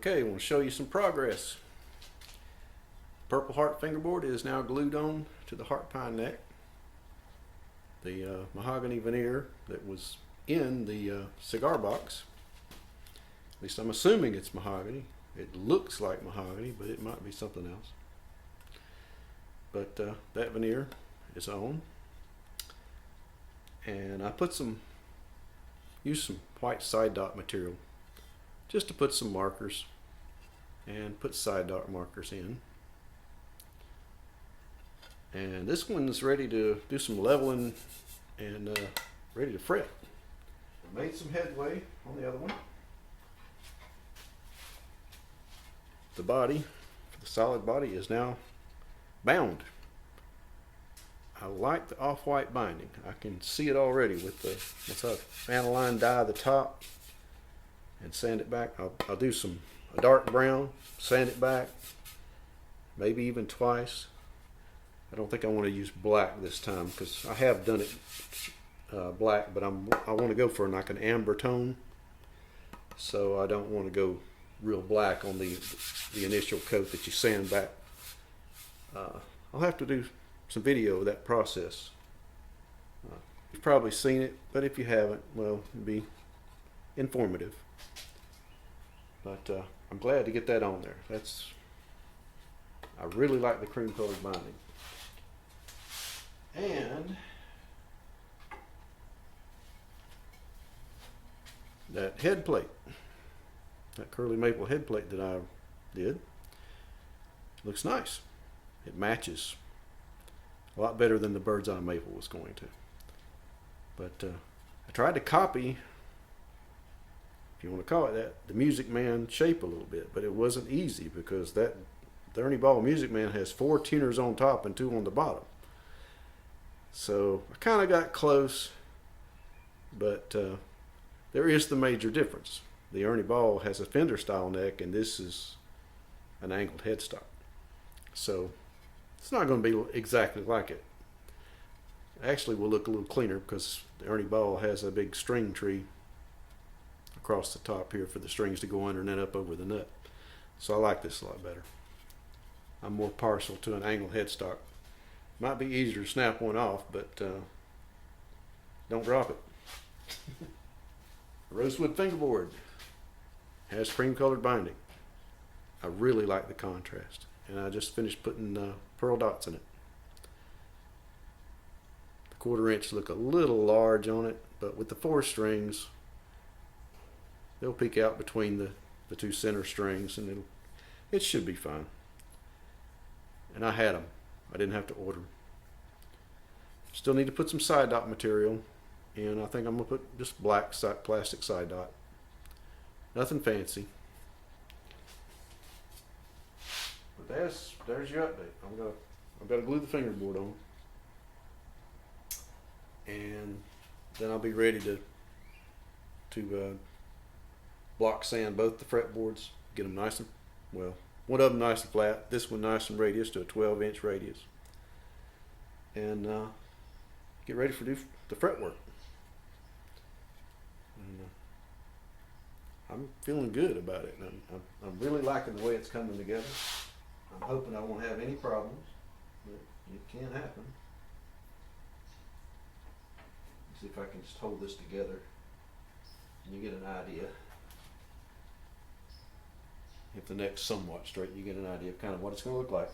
Okay, I want to show you some progress. Purple Heart fingerboard is now glued on to the heart pine neck. The mahogany veneer that was in the cigar box, at least I'm assuming it's mahogany. It looks like mahogany, but it might be something else. But that veneer is on. And I used some white side dot material just to put some markers and put side dot markers in. And this one's ready to do some leveling and ready to fret. I made some headway on the other one. The body, the solid body, is now bound. I like the off-white binding. I can see it already with the, once I aniline dye the top and sand it back. I'll do a dark brown, sand it back, maybe even twice. I don't think I want to use black this time because I have done it black, but I want to go for like an amber tone. So I don't want to go real black on the initial coat that you sand back. I'll have to do some video of that process. You've probably seen it, but if you haven't, well, it'd be informative. But I'm glad to get that on there. I really like the cream colored binding. And that head plate, that curly maple head plate that I did, looks nice. It matches a lot better than the bird's eye maple was going to. But I tried to copy, if you want to call it that, the Music Man shape a little bit, but it wasn't easy because that the Ernie Ball Music Man has 4 tuners on top and 2 on the bottom. So I kind of got close, but there is the major difference. The Ernie Ball has a fender style neck, and this is an angled headstock. So it's not going to be exactly like it. Actually, will look a little cleaner because the Ernie Ball has a big string tree across the top here for the strings to go under and then up over the nut. So I like this a lot better. I'm more partial to an angled headstock. Might be easier to snap one off, but don't drop it. Rosewood fingerboard has cream colored binding. I really like the contrast, and I just finished putting pearl dots in it. The 1/4 inch look a little large on it, but with the 4 strings, they'll peek out between the 2 center strings, and it should be fine. And I had them. I didn't have to order them. Still need to put some side dot material, and I think I'm going to put just black plastic side dot. Nothing fancy. But there's your update. I've got to glue the fingerboard on, and then I'll be ready to block sand both the fretboards, get them nice and, well, one of them nice and flat, this one nice and radius to a 12-inch radius, and get ready for the fretwork. And I'm feeling good about it. And I'm really liking the way it's coming together. I'm hoping I won't have any problems, but it can happen. Let's see if I can just hold this together and you get an idea. If the neck's somewhat straight, you get an idea of kind of what it's going to look like.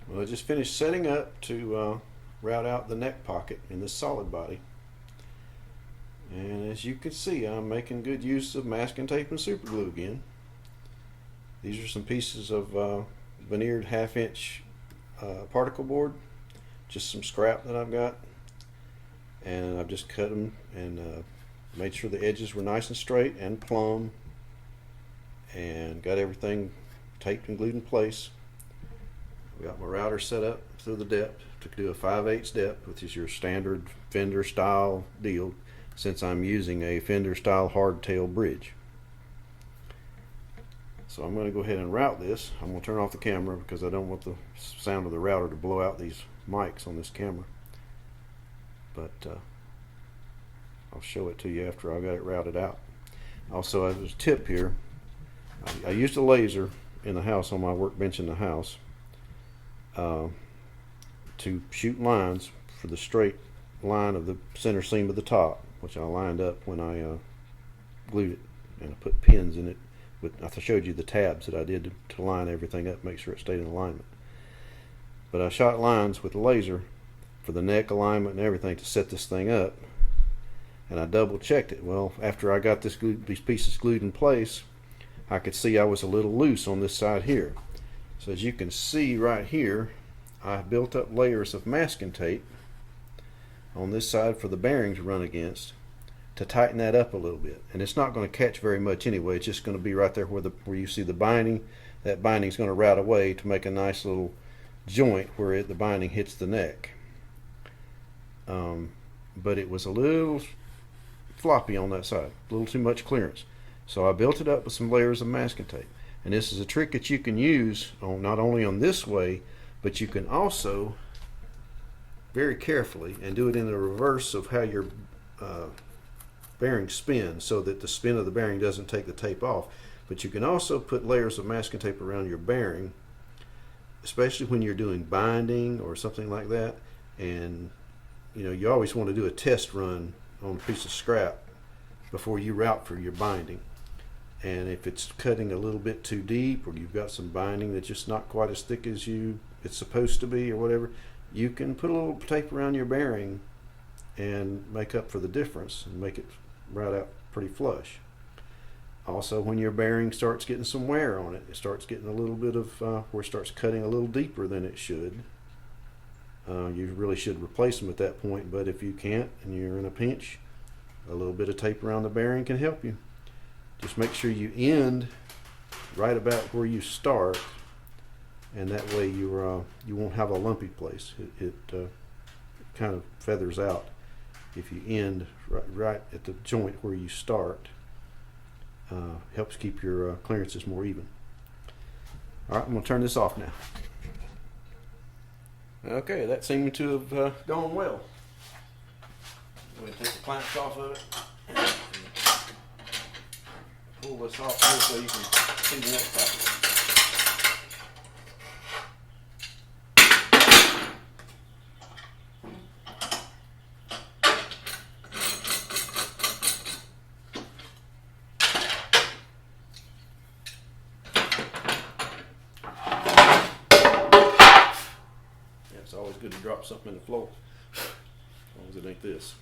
Well, I just finished setting up to route out the neck pocket in this solid body. And as you can see, I'm making good use of masking tape and super glue again. These are some pieces of veneered 1/2 inch particle board, just some scrap that I've got. And I've just cut them and made sure the edges were nice and straight and plumb, and got everything taped and glued in place. We got my router set up through the depth to do a 5/8 depth, which is your standard Fender style deal, since I'm using a Fender style hardtail bridge. So I'm going to go ahead and route this. I'm going to turn off the camera because I don't want the sound of the router to blow out these mics on this camera. But I'll show it to you after I got it routed out. Also, there's a tip here. I used a laser in the house, on my workbench in the house, to shoot lines for the straight line of the center seam of the top, which I lined up when I glued it, and I put pins in it. I showed you the tabs that I did to line everything up, make sure it stayed in alignment. But I shot lines with the laser for the neck alignment and everything to set this thing up, and I double checked it. Well, after I got these pieces glued in place, I could see I was a little loose on this side here. So as you can see right here, I built up layers of masking tape on this side for the bearings to run against to tighten that up a little bit. And it's not going to catch very much anyway. It's just going to be right there where you see the binding. That binding is going to route away to make a nice little joint where the binding hits the neck. But it was a little floppy on that side, a little too much clearance. So I built it up with some layers of masking tape. And this is a trick that you can use not only on this way, but you can also very carefully and do it in the reverse of how your bearing spins, so that the spin of the bearing doesn't take the tape off. But you can also put layers of masking tape around your bearing, especially when you're doing binding or something like that. And you always want to do a test run on a piece of scrap before you route for your binding. And if it's cutting a little bit too deep, or you've got some binding that's just not quite as thick as it's supposed to be or whatever, you can put a little tape around your bearing and make up for the difference and make it route out pretty flush. Also, when your bearing starts getting some wear on it, it starts getting a little bit of where it starts cutting a little deeper than it should. You really should replace them at that point, but if you can't and you're in a pinch, a little bit of tape around the bearing can help you. Just make sure you end right about where you start, and that way you won't have a lumpy place. It kind of feathers out if you end right at the joint where you start. Helps keep your clearances more even. All right, I'm going to turn this off now. Okay, that seemed to have gone well. I'm going to take the clamps off of it and pull this off here so you can see the neck pattern. It's always good to drop something in the floor, as long as it ain't this.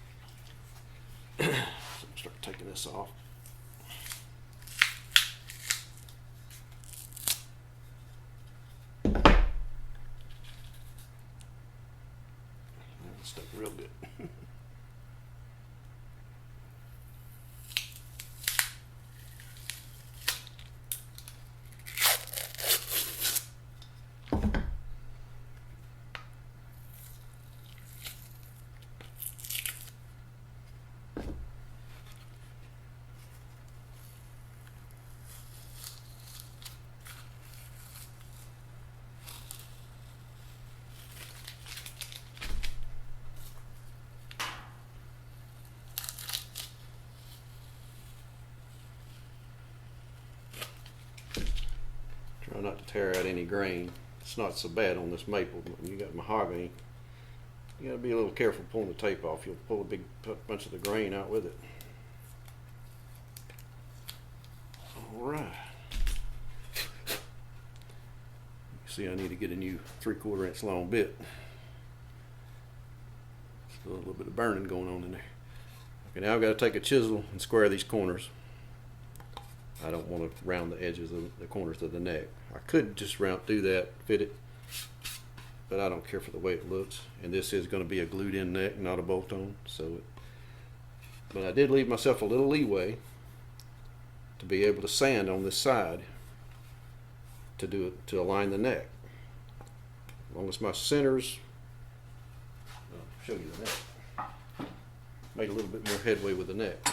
So I'm gonna start taking this off. It's stuck real good. Try not to tear out any grain. It's not so bad on this maple, but when you got mahogany, you got to be a little careful pulling the tape off. You'll pull a big bunch of the grain out with it. All right. See, I need to get a new 3/4 inch long bit. Still a little bit of burning going on in there. Okay, now I've got to take a chisel and square these corners. I don't want to round the edges of the corners of the neck. I could just do that, fit it, but I don't care for the way it looks. And this is going to be a glued in neck, not a bolt on. But I did leave myself a little leeway to be able to sand on this side to align the neck. As long as my centers, I'll show you the neck. Made a little bit more headway with the neck.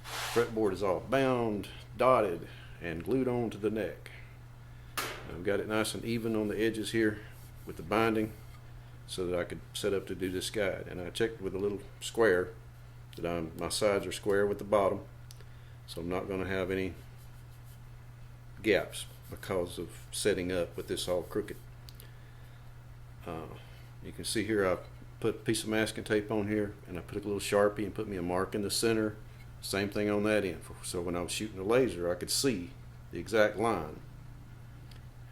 Fretboard is all bound, dotted, and glued on to the neck. I've got it nice and even on the edges here with the binding so that I could set up to do this guide. And I checked with a little square that my sides are square with the bottom. So I'm not going to have any gaps because of setting up with this all crooked. You can see here I put a piece of masking tape on here, and I put a little Sharpie and put me a mark in the center. Same thing on that end. So when I was shooting the laser, I could see the exact line.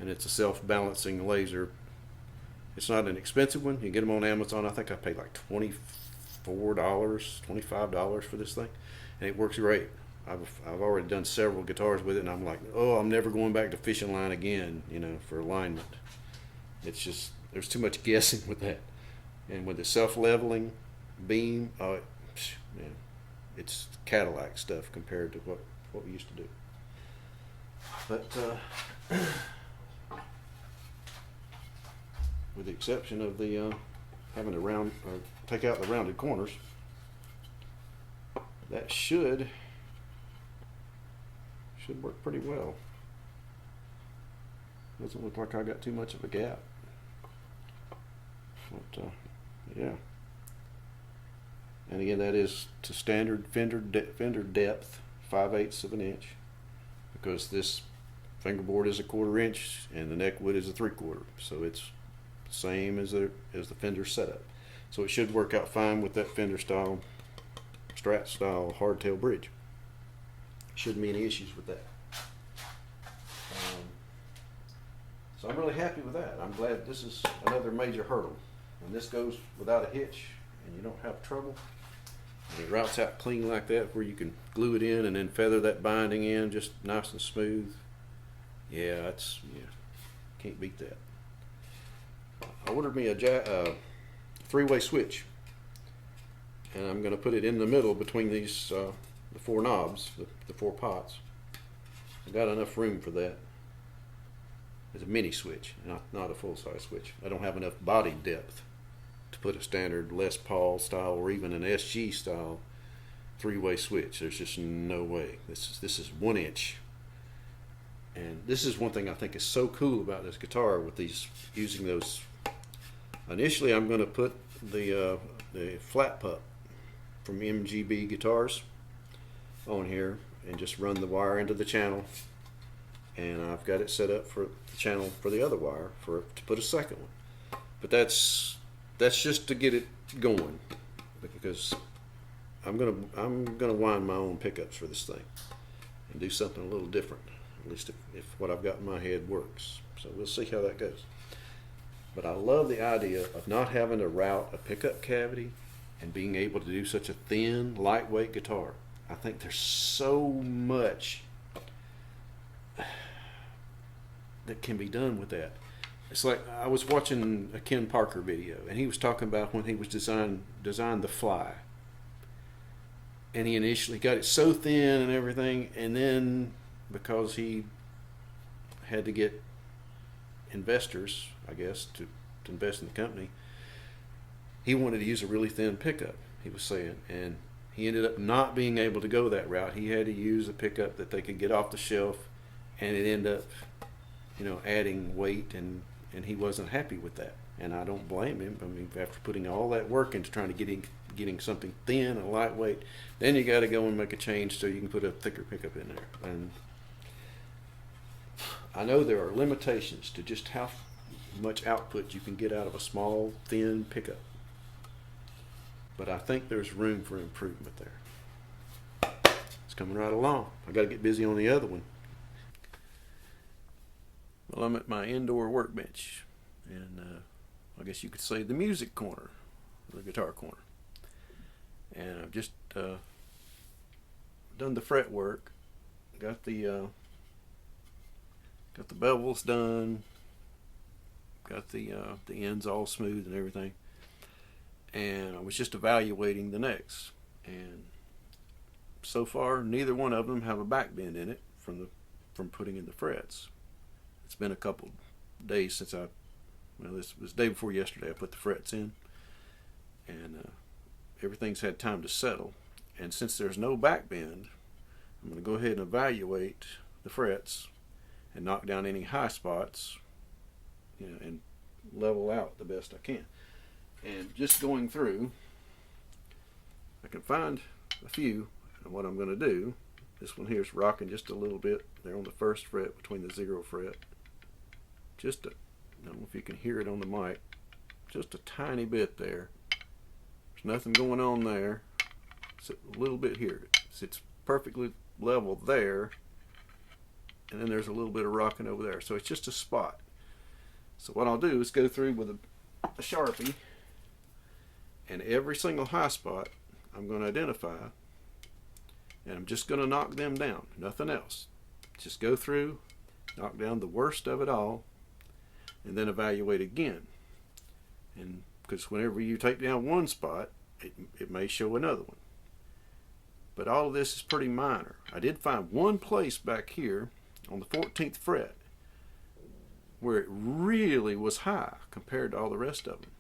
And it's a self-balancing laser. It's not an expensive one. You can get them on Amazon. I think I paid like $24, $25 for this thing, and it works great. I've already done several guitars with it, and I'm like, oh, I'm never going back to fishing line again, for alignment. It's just, there's too much guessing with that. And with the self-leveling beam, it's Cadillac stuff compared to what we used to do. But with the exception of the having to take out the rounded corners, that should work pretty well. Doesn't look like I got too much of a gap. But yeah. And again, that is to standard fender depth, 5/8 of an inch, because this fingerboard is a 1/4 inch and the neck wood is a 3/4, so it's the same as the Fender setup. So it should work out fine with that Fender style, Strat style hardtail bridge. Shouldn't be any issues with that. So I'm really happy with that. I'm glad this is another major hurdle. When this goes without a hitch and you don't have trouble, and it routes out clean like that, where you can glue it in and then feather that binding in just nice and smooth. Yeah, can't beat that. I ordered me a 3-way switch, and I'm going to put it in the middle between these the 4 knobs, the 4 pots. I've got enough room for that. It's a mini switch, not a full-size switch. I don't have enough body depth to put a standard Les Paul style or even an SG style 3-way switch. There's just no way. This is 1 inch. And this is one thing I think is so cool about this guitar with these, using those. Initially, I'm going to put the flat pup from MGB guitars on here and just run the wire into the channel. And I've got it set up for the channel for the other wire to put a second one. But that's just to get it going, because I'm gonna wind my own pickups for this thing and do something a little different. At least if what I've got in my head works. So we'll see how that goes. But I love the idea of not having to route a pickup cavity and being able to do such a thin, lightweight guitar. I think there's so much that can be done with that. It's like I was watching a Ken Parker video, and he was talking about when he was designed the Fly, and he initially got it so thin and everything, and then because he had to get investors, I guess, to invest in the company, he wanted to use a really thin pickup, he was saying, and he ended up not being able to go that route. He had to use a pickup that they could get off the shelf, and it ended up adding weight, and he wasn't happy with that. And I don't blame him. I mean, after putting all that work into trying to getting something thin and lightweight, then you got to go and make a change so you can put a thicker pickup in there. And I know there are limitations to just how much output you can get out of a small, thin pickup, but I think there's room for improvement there. It's coming right along. I got to get busy on the other one. Well, I'm at my indoor workbench, and I guess you could say the music corner, the guitar corner. And I've just done the fretwork, got the bevels done, got the ends all smooth and everything. And I was just evaluating the necks, and so far neither one of them have a back bend in it from putting in the frets. It's been a couple days since this was the day before yesterday I put the frets in, and everything's had time to settle. And since there's no back bend, I'm going to go ahead and evaluate the frets and knock down any high spots, and level out the best I can. And just going through, I can find a few, and what I'm going to do This one here is rocking just a little bit there on the first fret between the 0 fret. Just a, I don't know if you can hear it on the mic, just a tiny bit there. There's nothing going on there. It's a little bit here. It's perfectly level there, and then there's a little bit of rocking over there. So it's just a spot. So what I'll do is go through with a Sharpie, and every single high spot I'm going to identify, and I'm just going to knock them down, nothing else. Just go through, knock down the worst of it all, and then evaluate again. And because whenever you take down one spot, it may show another one. But all of this is pretty minor. I did find one place back here on the 14th fret where it really was high compared to all the rest of them.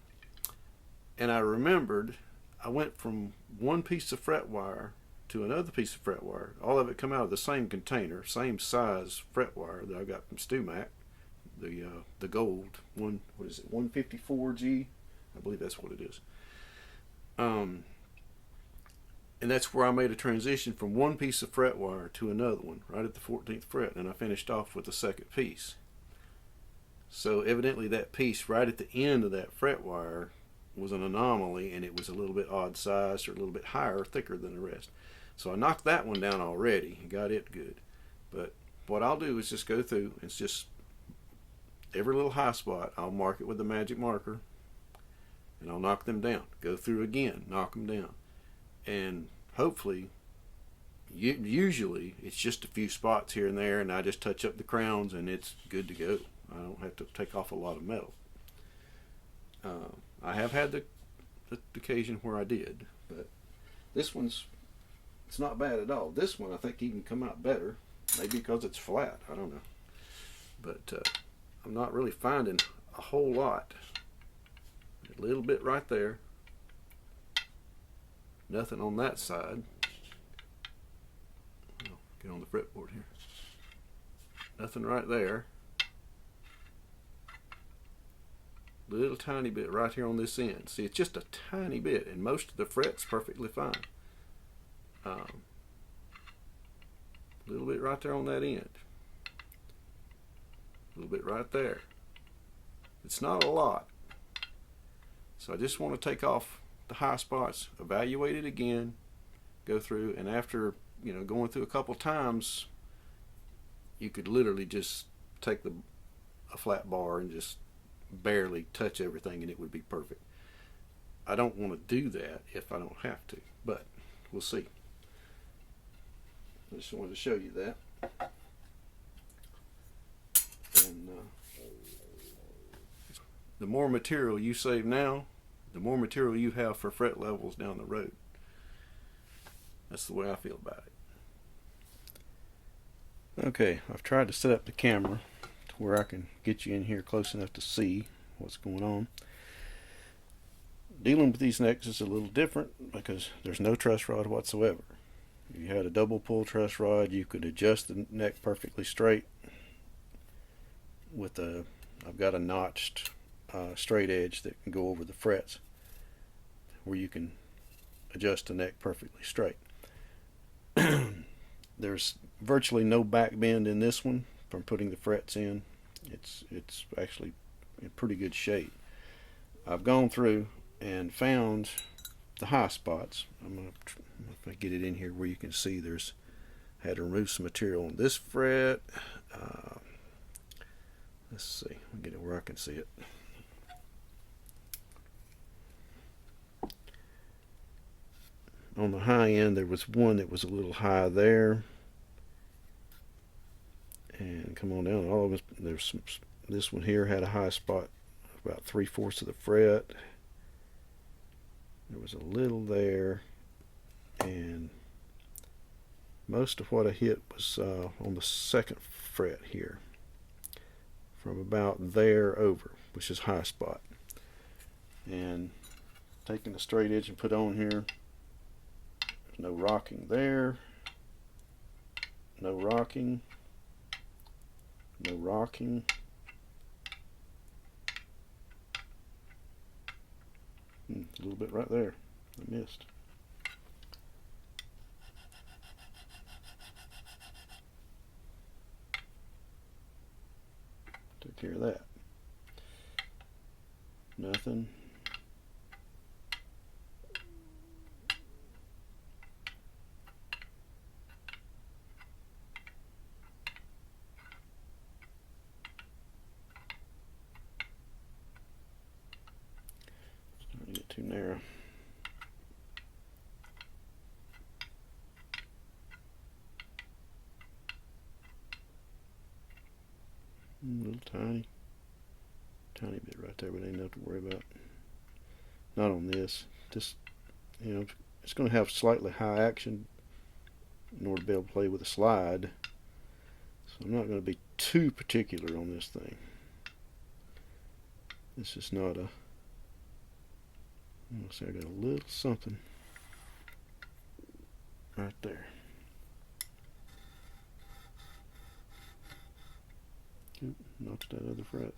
And I remembered I went from one piece of fret wire to another piece of fret wire. All of it come out of the same container, same size fret wire that I got from StuMac, the gold one. What is it? 154G, I believe that's what it is. And that's where I made a transition from one piece of fret wire to another one, right at the 14th fret, and I finished off with the second piece. So evidently that piece right at the end of that fret wire was an anomaly, and it was a little bit odd sized or a little bit higher or thicker than the rest. So I knocked that one down already and got it good. But what I'll do is just go through, it's just every little high spot I'll mark it with the magic marker, and I'll knock them down. Go through again, knock them down. And hopefully, usually it's just a few spots here and there, and I just touch up the crowns and it's good to go. I don't have to take off a lot of metal. I have had the occasion where I did, but this one's, it's not bad at all. This one I think even come out better, maybe because it's flat, I don't know. But I'm not really finding a whole lot. A little bit right there. Nothing on that side. I'll get on the fretboard here. Nothing right there. Little tiny bit right here on this end. See, it's just a tiny bit, and most of the fret's perfectly fine. A little bit right there on that end. A little bit right there. It's not a lot. So I just want to take off the high spots, evaluate it again, go through, and after going through a couple times, you could literally just take a flat bar and just barely touch everything and it would be perfect. I don't want to do that if I don't have to, but we'll see. I just wanted to show you that. And the more material you save now, the more material you have for fret levels down the road. That's the way I feel about it. Okay, I've tried to set up the camera to where I can get you in here close enough to see what's going on. Dealing with these necks is a little different because there's no truss rod whatsoever. If you had a double pull truss rod, you could adjust the neck perfectly straight with I've got a notched straight edge that can go over the frets where you can adjust the neck perfectly straight. There's virtually no back bend in this one from putting the frets in. It's actually in pretty good shape. I've gone through and found the high spots. I'm going to get it in here where you can see there's had to remove some material on this fret. Let's see, I'll get it where I can see it. On the high end, there was one that was a little high there, and come on down. All of us, there's some. This one here had a high spot, about 3/4 of the fret. There was a little there, and most of what I hit was on the second fret here, from about there over, which is high spot. And taking the straight edge and put on here. No rocking there, no rocking, no rocking. A little bit right there, I missed. care of that. Nothing. Starting to get too narrow. A little tiny bit right there, but ain't enough to worry about. Not on this. Just, you know, it's going to have slightly high action in order to be able to play with a slide. So I'm not going to be too particular on this thing. This is not a. Let's see, I got a little something right there. Oop, knocked that other fret.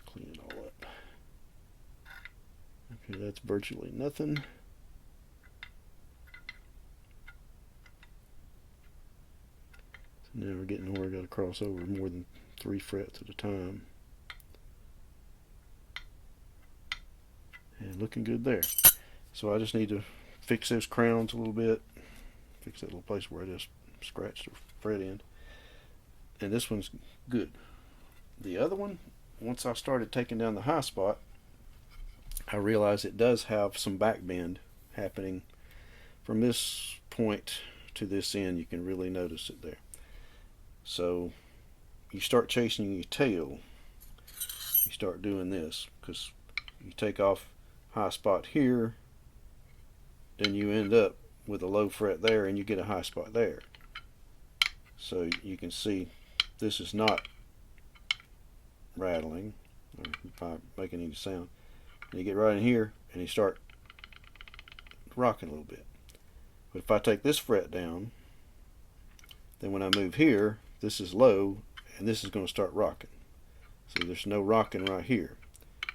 Clean it all up. Okay, that's virtually nothing. So now we're getting where I got to cross over more than 3 frets at a time. And looking good there. So I just need to fix those crowns a little bit. Fix that little place where I just scratched the fret end. And this one's good. The other one, once I started taking down the high spot, I realized it does have some back bend happening from this point to this end. You can really notice it there. So you start chasing your tail, you start doing this, because you take off high spot here, then you end up with a low fret there and you get a high spot there. So you can see this is not rattling or making any sound. And you get right in here and you start rocking a little bit. But if I take this fret down, then when I move here, this is low and this is going to start rocking. See, there's no rocking right here.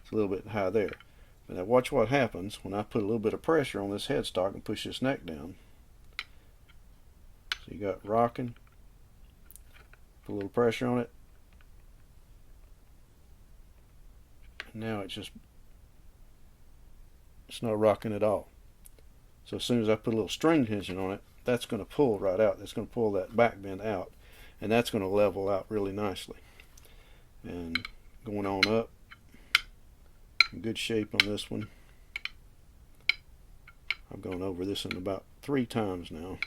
It's a little bit high there. But now watch what happens when I put a little bit of pressure on this headstock and push this neck down. So you got rocking. Put a little pressure on it. And now it's not rocking at all. So as soon as I put a little string tension on it, that's going to pull right out. That's going to pull that back bend out. And that's going to level out really nicely. And going on up, in good shape on this one. I've gone over this one about 3 times now.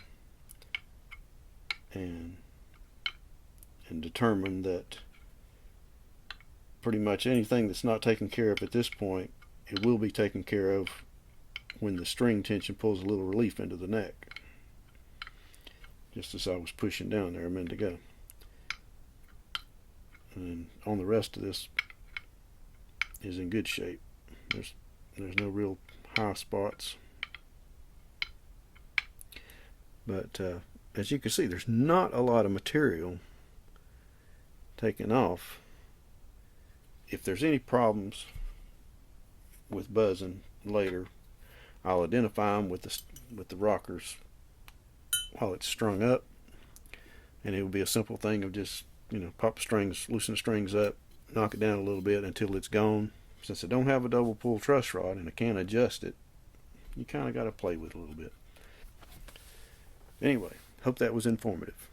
And determined that pretty much anything that's not taken care of at this point, it will be taken care of when the string tension pulls a little relief into the neck. Just as I was pushing down there a minute ago. And on the rest of this is in good shape. There's no real high spots. But as you can see, there's not a lot of material taken off. If there's any problems with buzzing later, I'll identify them with the rockers while it's strung up, and it will be a simple thing of just, you know, pop strings, loosen the strings up, knock it down a little bit until it's gone. Since I don't have a double pull truss rod and I can't adjust it, you kind of got to play with it a little bit. Anyway, hope that was informative.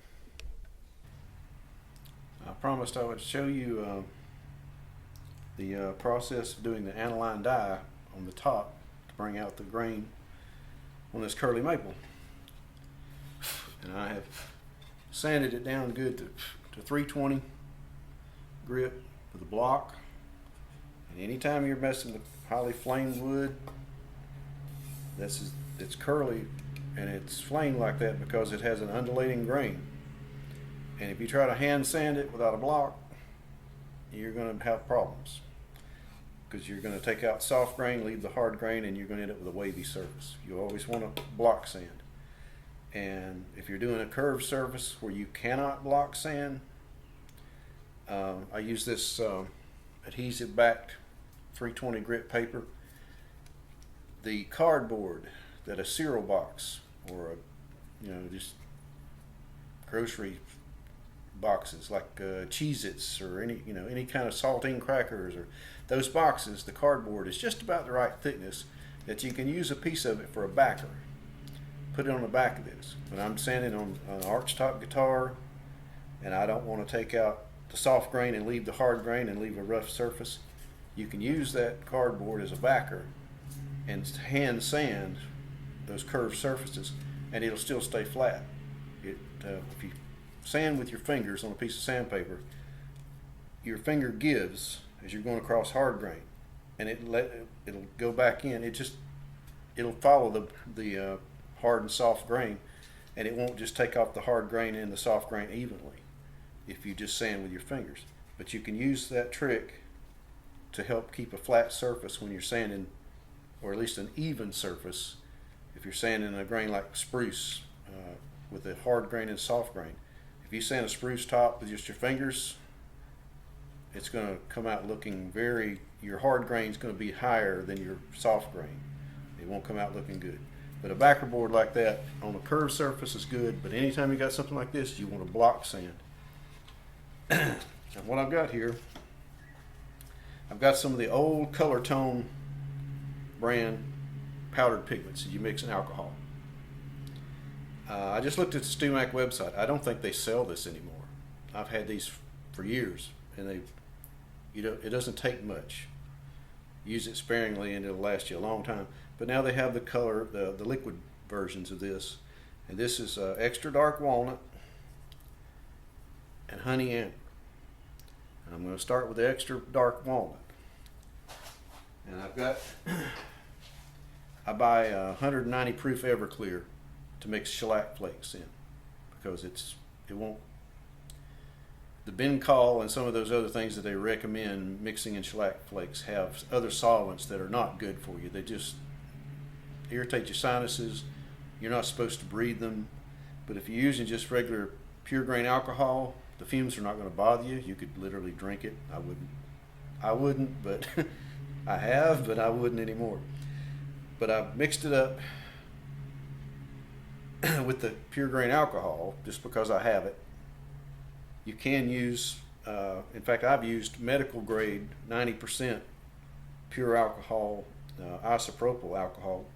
I promised I would show you the process of doing the aniline dye on the top to bring out the grain on this curly maple. And I have sanded it down good to 320 grit with a block. And anytime you're messing with highly flamed wood, it's curly and it's flamed like that because it has an undulating grain. And if you try to hand sand it without a block, you're going to have problems, because you're going to take out soft grain, leave the hard grain, and you're going to end up with a wavy surface. You always want to block sand. And if you're doing a curved surface where you cannot block sand, I use this adhesive backed 320 grit paper. The cardboard that a cereal box or a, just grocery boxes like Cheez-Its or any kind of saltine crackers or those boxes, the cardboard is just about the right thickness that you can use a piece of it for a backer. Put it on the back of this. When I'm sanding on an archtop guitar and I don't want to take out the soft grain and leave the hard grain and leave a rough surface, you can use that cardboard as a backer and hand sand those curved surfaces, and it'll still stay flat. If you sand with your fingers on a piece of sandpaper, your finger gives as you're going across hard grain, and it'll go back in. It'll follow the hard and soft grain, and it won't just take off the hard grain and the soft grain evenly if you just sand with your fingers. But you can use that trick to help keep a flat surface when you're sanding, or at least an even surface if you're sanding a grain like spruce with a hard grain and soft grain. If you sand a spruce top with just your fingers, it's going to come out looking your hard grain is going to be higher than your soft grain. It won't come out looking good. But a backer board like that on a curved surface is good, but anytime you got something like this, you want to block sand. And what I've got here, I've got some of the old Color Tone brand powdered pigments that you mix in alcohol. I just looked at the StuMac website. I don't think they sell this anymore. I've had these for years, and it doesn't take much. Use it sparingly and it'll last you a long time. But now they have the liquid versions of this, and this is extra dark walnut and honey amber. And I'm going to start with the extra dark walnut. And I buy 190 proof Everclear to mix shellac flakes in, because it won't. The Bencol and some of those other things that they recommend mixing in shellac flakes have other solvents that are not good for you. They just irritate your sinuses. You're not supposed to breathe them. But if you're using just regular pure grain alcohol, the fumes are not going to bother you. You could literally drink it. I wouldn't, but I have, but I wouldn't anymore. But I've mixed it up with the pure grain alcohol just because I have it. You can use, in fact, I've used medical grade 90% pure alcohol, isopropyl alcohol,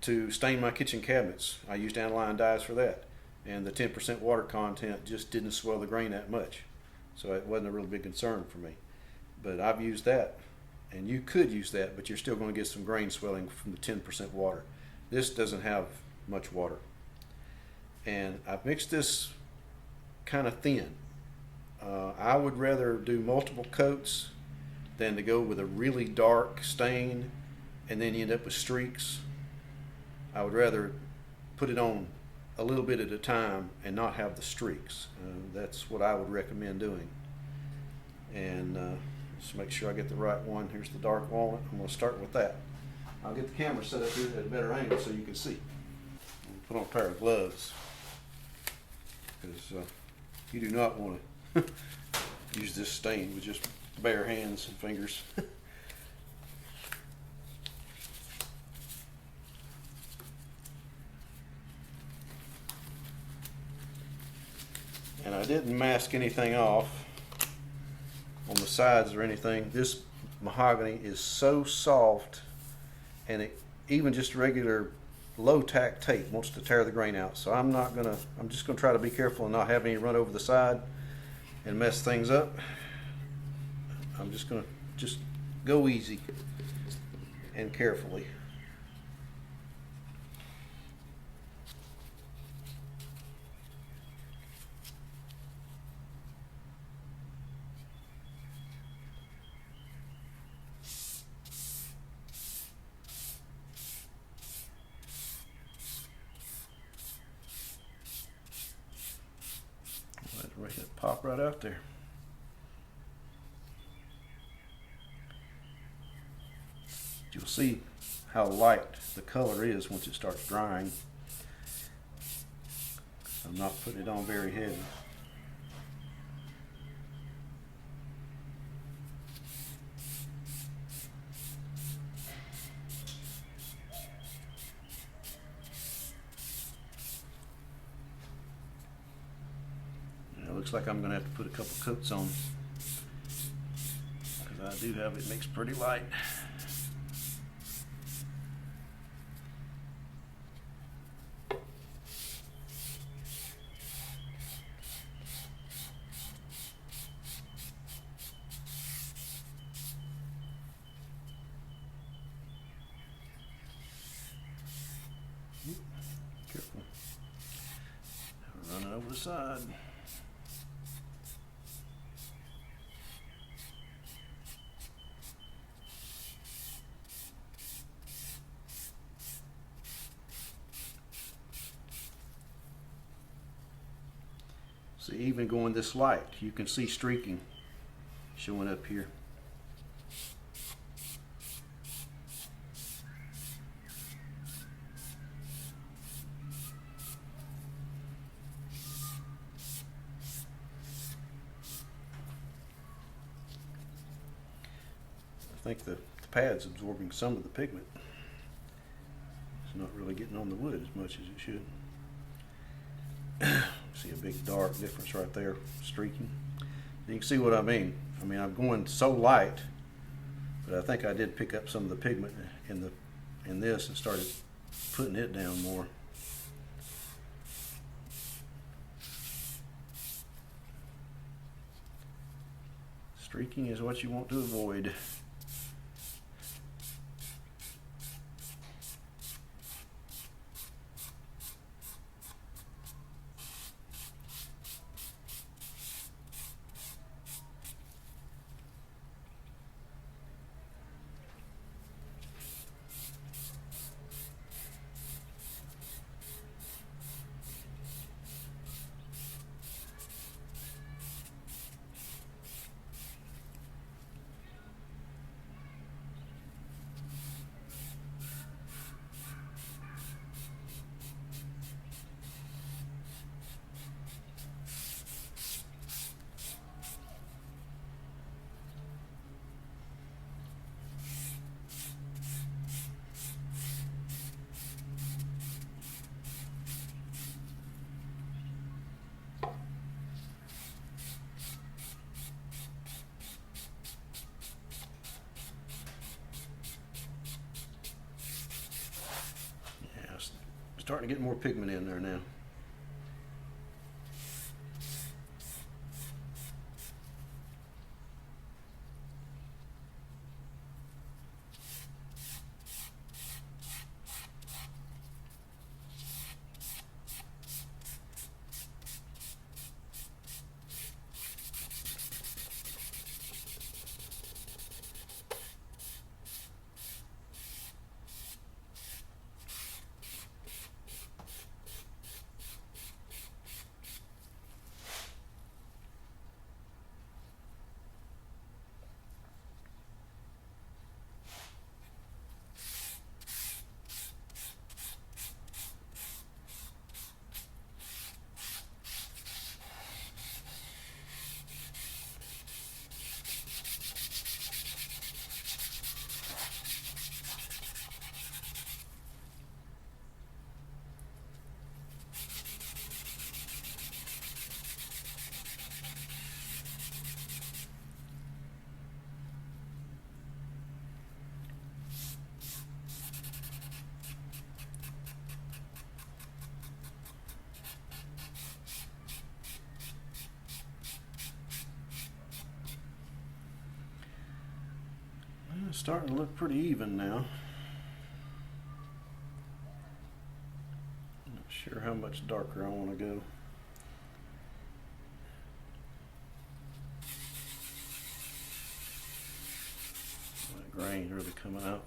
to stain my kitchen cabinets. I used aniline dyes for that, and the 10% water content just didn't swell the grain that much, so it wasn't a real big concern for me. But I've used that, and you could use that, but you're still going to get some grain swelling from the 10% water. This doesn't have much water, and I've mixed this kind of thin. I would rather do multiple coats than to go with a really dark stain and then you end up with streaks. I would rather put it on a little bit at a time and not have the streaks. That's what I would recommend doing. And just make sure I get the right one. Here's the dark walnut. I'm going to start with that. I'll get the camera set up here at a better angle so you can see. Put on a pair of gloves, because you do not want to use this stain with just bare hands and fingers. And I didn't mask anything off on the sides or anything. This mahogany is so soft, and even just regular low tack tape wants to tear the grain out. So I'm just gonna try to be careful and not have any run over the side and mess things up. I'm just gonna go easy and carefully. Right, it pop right out there. You'll see how light the color is once it starts drying. I'm not putting it on very heavy. looks like I'm going to have to put a couple coats on because I do have it mixed pretty light. Careful. Running over the side. See, even going this light, you can see streaking showing up here. I think the pad's absorbing some of the pigment. It's not really getting on the wood as much as it should. See a big dark difference right there, streaking. You can see what I mean. I mean, I'm going so light, but I think I did pick up some of the pigment in this and started putting it down more. Streaking is what you want to avoid. Starting to get more pigment in there now. It's starting to look pretty even now. I'm not sure how much darker I want to go. That grain really coming out.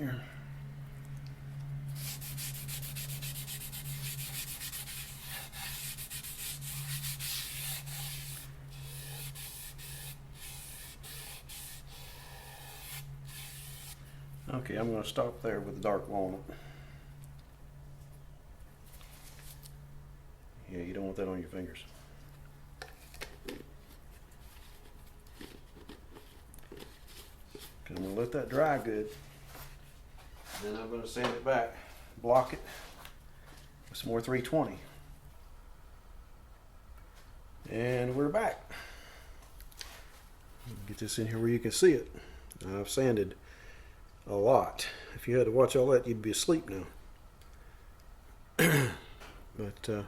here. Okay, I'm going to stop there with the dark walnut. Yeah, you don't want that on your fingers. I'm going to let that dry good. Then I'm going to sand it back, block it with some more 320. And we're back. Get this in here where you can see it. I've sanded a lot. If you had to watch all that, you'd be asleep now. But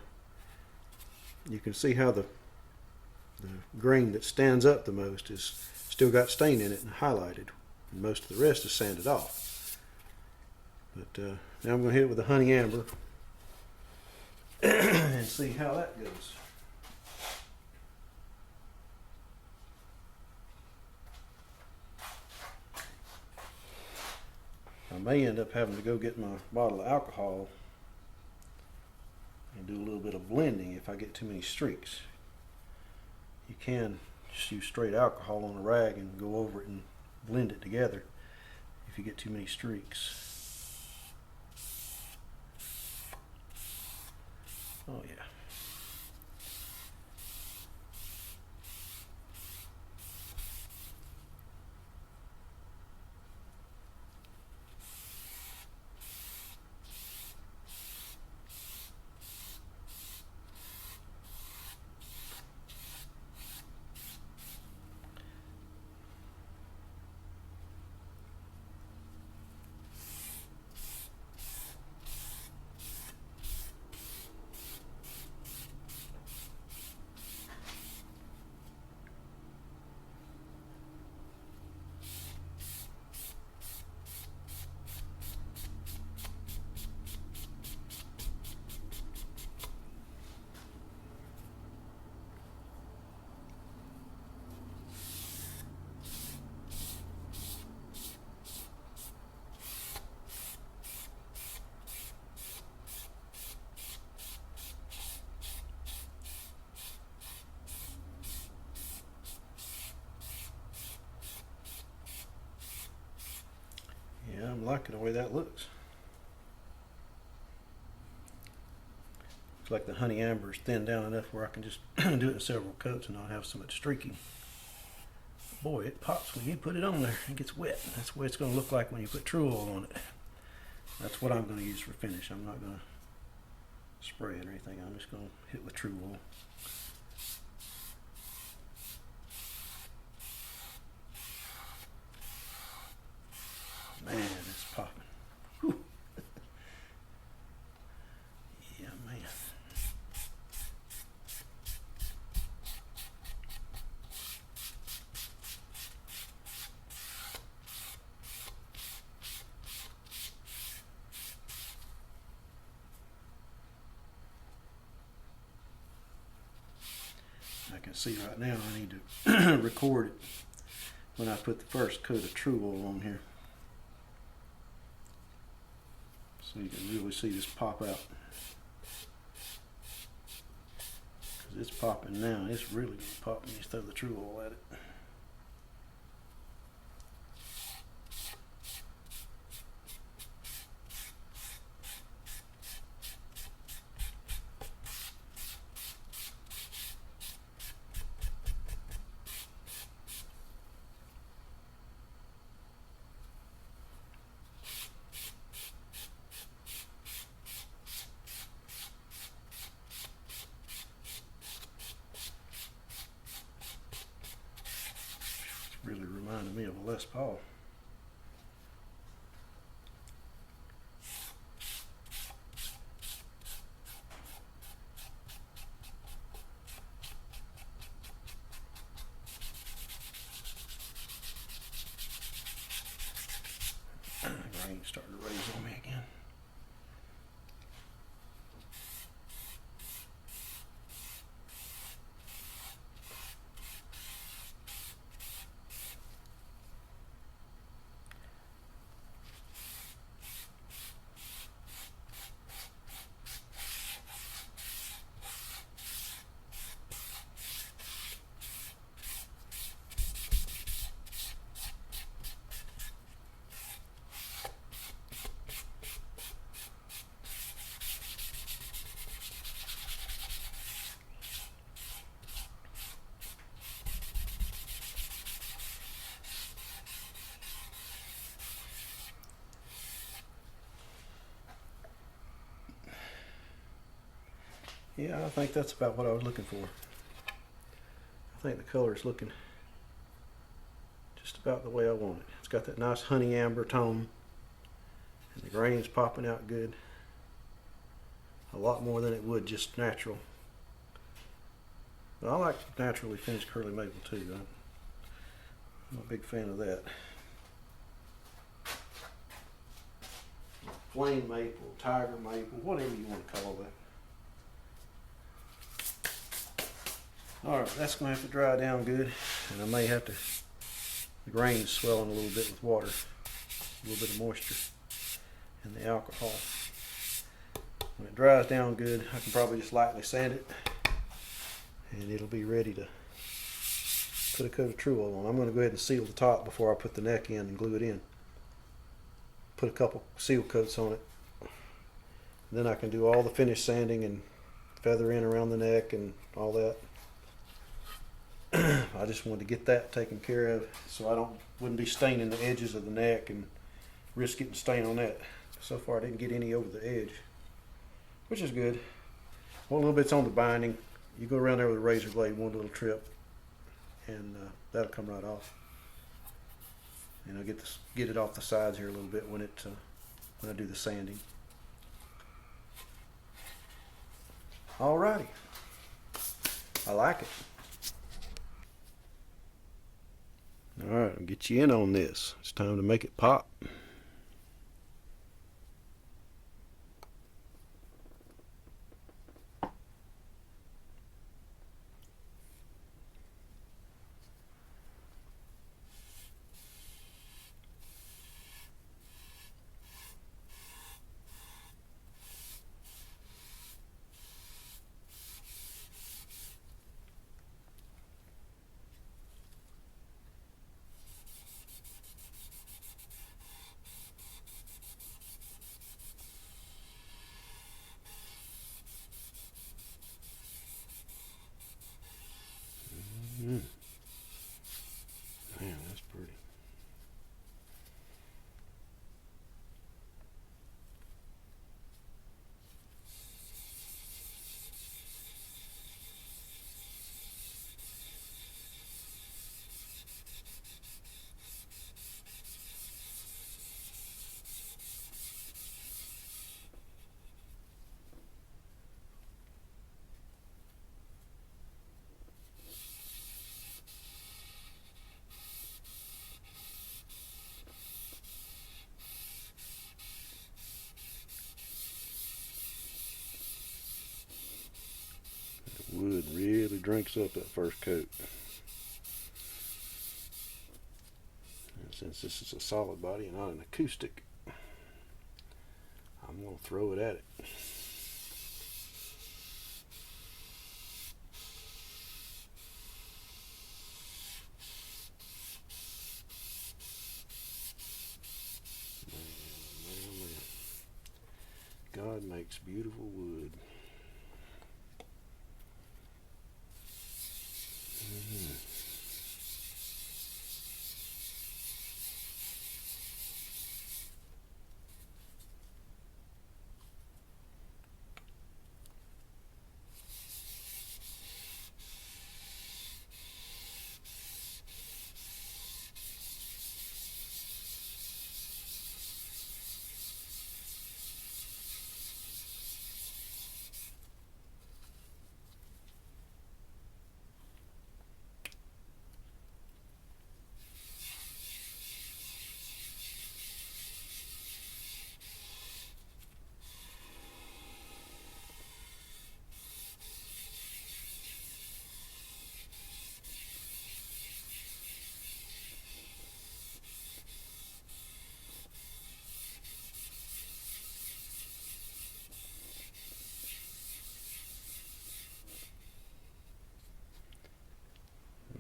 you can see how the grain that stands up the most is still got stain in it and highlighted. And most of the rest is sanded off. But now I'm going to hit it with the honey amber and see how that goes. I may end up having to go get my bottle of alcohol and do a little bit of blending if I get too many streaks. You can just use straight alcohol on a rag and go over it and blend it together if you get too many streaks. Oh yeah. Yeah, I'm liking the way that looks. Looks like the honey amber is thinned down enough where I can just do it in several coats and not have so much streaking. Boy, it pops when you put it on there. It gets wet. That's the way it's going to look like when you put True Oil on it. That's what I'm going to use for finish. I'm not going to spray it or anything. I'm just going to hit with True Oil. Man, it's popping. Whew. Yeah, man. I can see right now I need to record it when I put the first coat of True Oil on here. So you can really see this pop out. Because it's popping now. It's really going to pop when you throw the True Oil at it. Really reminded me of a Les Paul. Rain's starting to raise on me again. Yeah, I think that's about what I was looking for. I think the color is looking just about the way I want it. It's got that nice honey amber tone, and the grain's popping out good. A lot more than it would just natural. But I like naturally finished curly maple too. I'm a big fan of that. Flame maple, tiger maple, whatever you want to call that. Alright, that's going to have to dry down good, and I may have to, the grain's swelling a little bit with water, a little bit of moisture and the alcohol. When it dries down good, I can probably just lightly sand it, and it'll be ready to put a coat of true oil on. I'm going to go ahead and seal the top before I put the neck in and glue it in. Put a couple seal coats on it. Then I can do all the finish sanding and feather in around the neck and all that. I just wanted to get that taken care of so I wouldn't be staining the edges of the neck and risk getting stain on that. So far I didn't get any over the edge, which is good. One little bit's on the binding. You go around there with a razor blade, one little trip, and that'll come right off. And I'll get it off the sides here a little bit when I do the sanding. Alrighty, I like it. Alright, I'll get you in on this. It's time to make it pop. Man, that's pretty. The wood really drinks up that first coat. And since this is a solid body and not an acoustic, I'm going to throw it at it. God makes beautiful wood.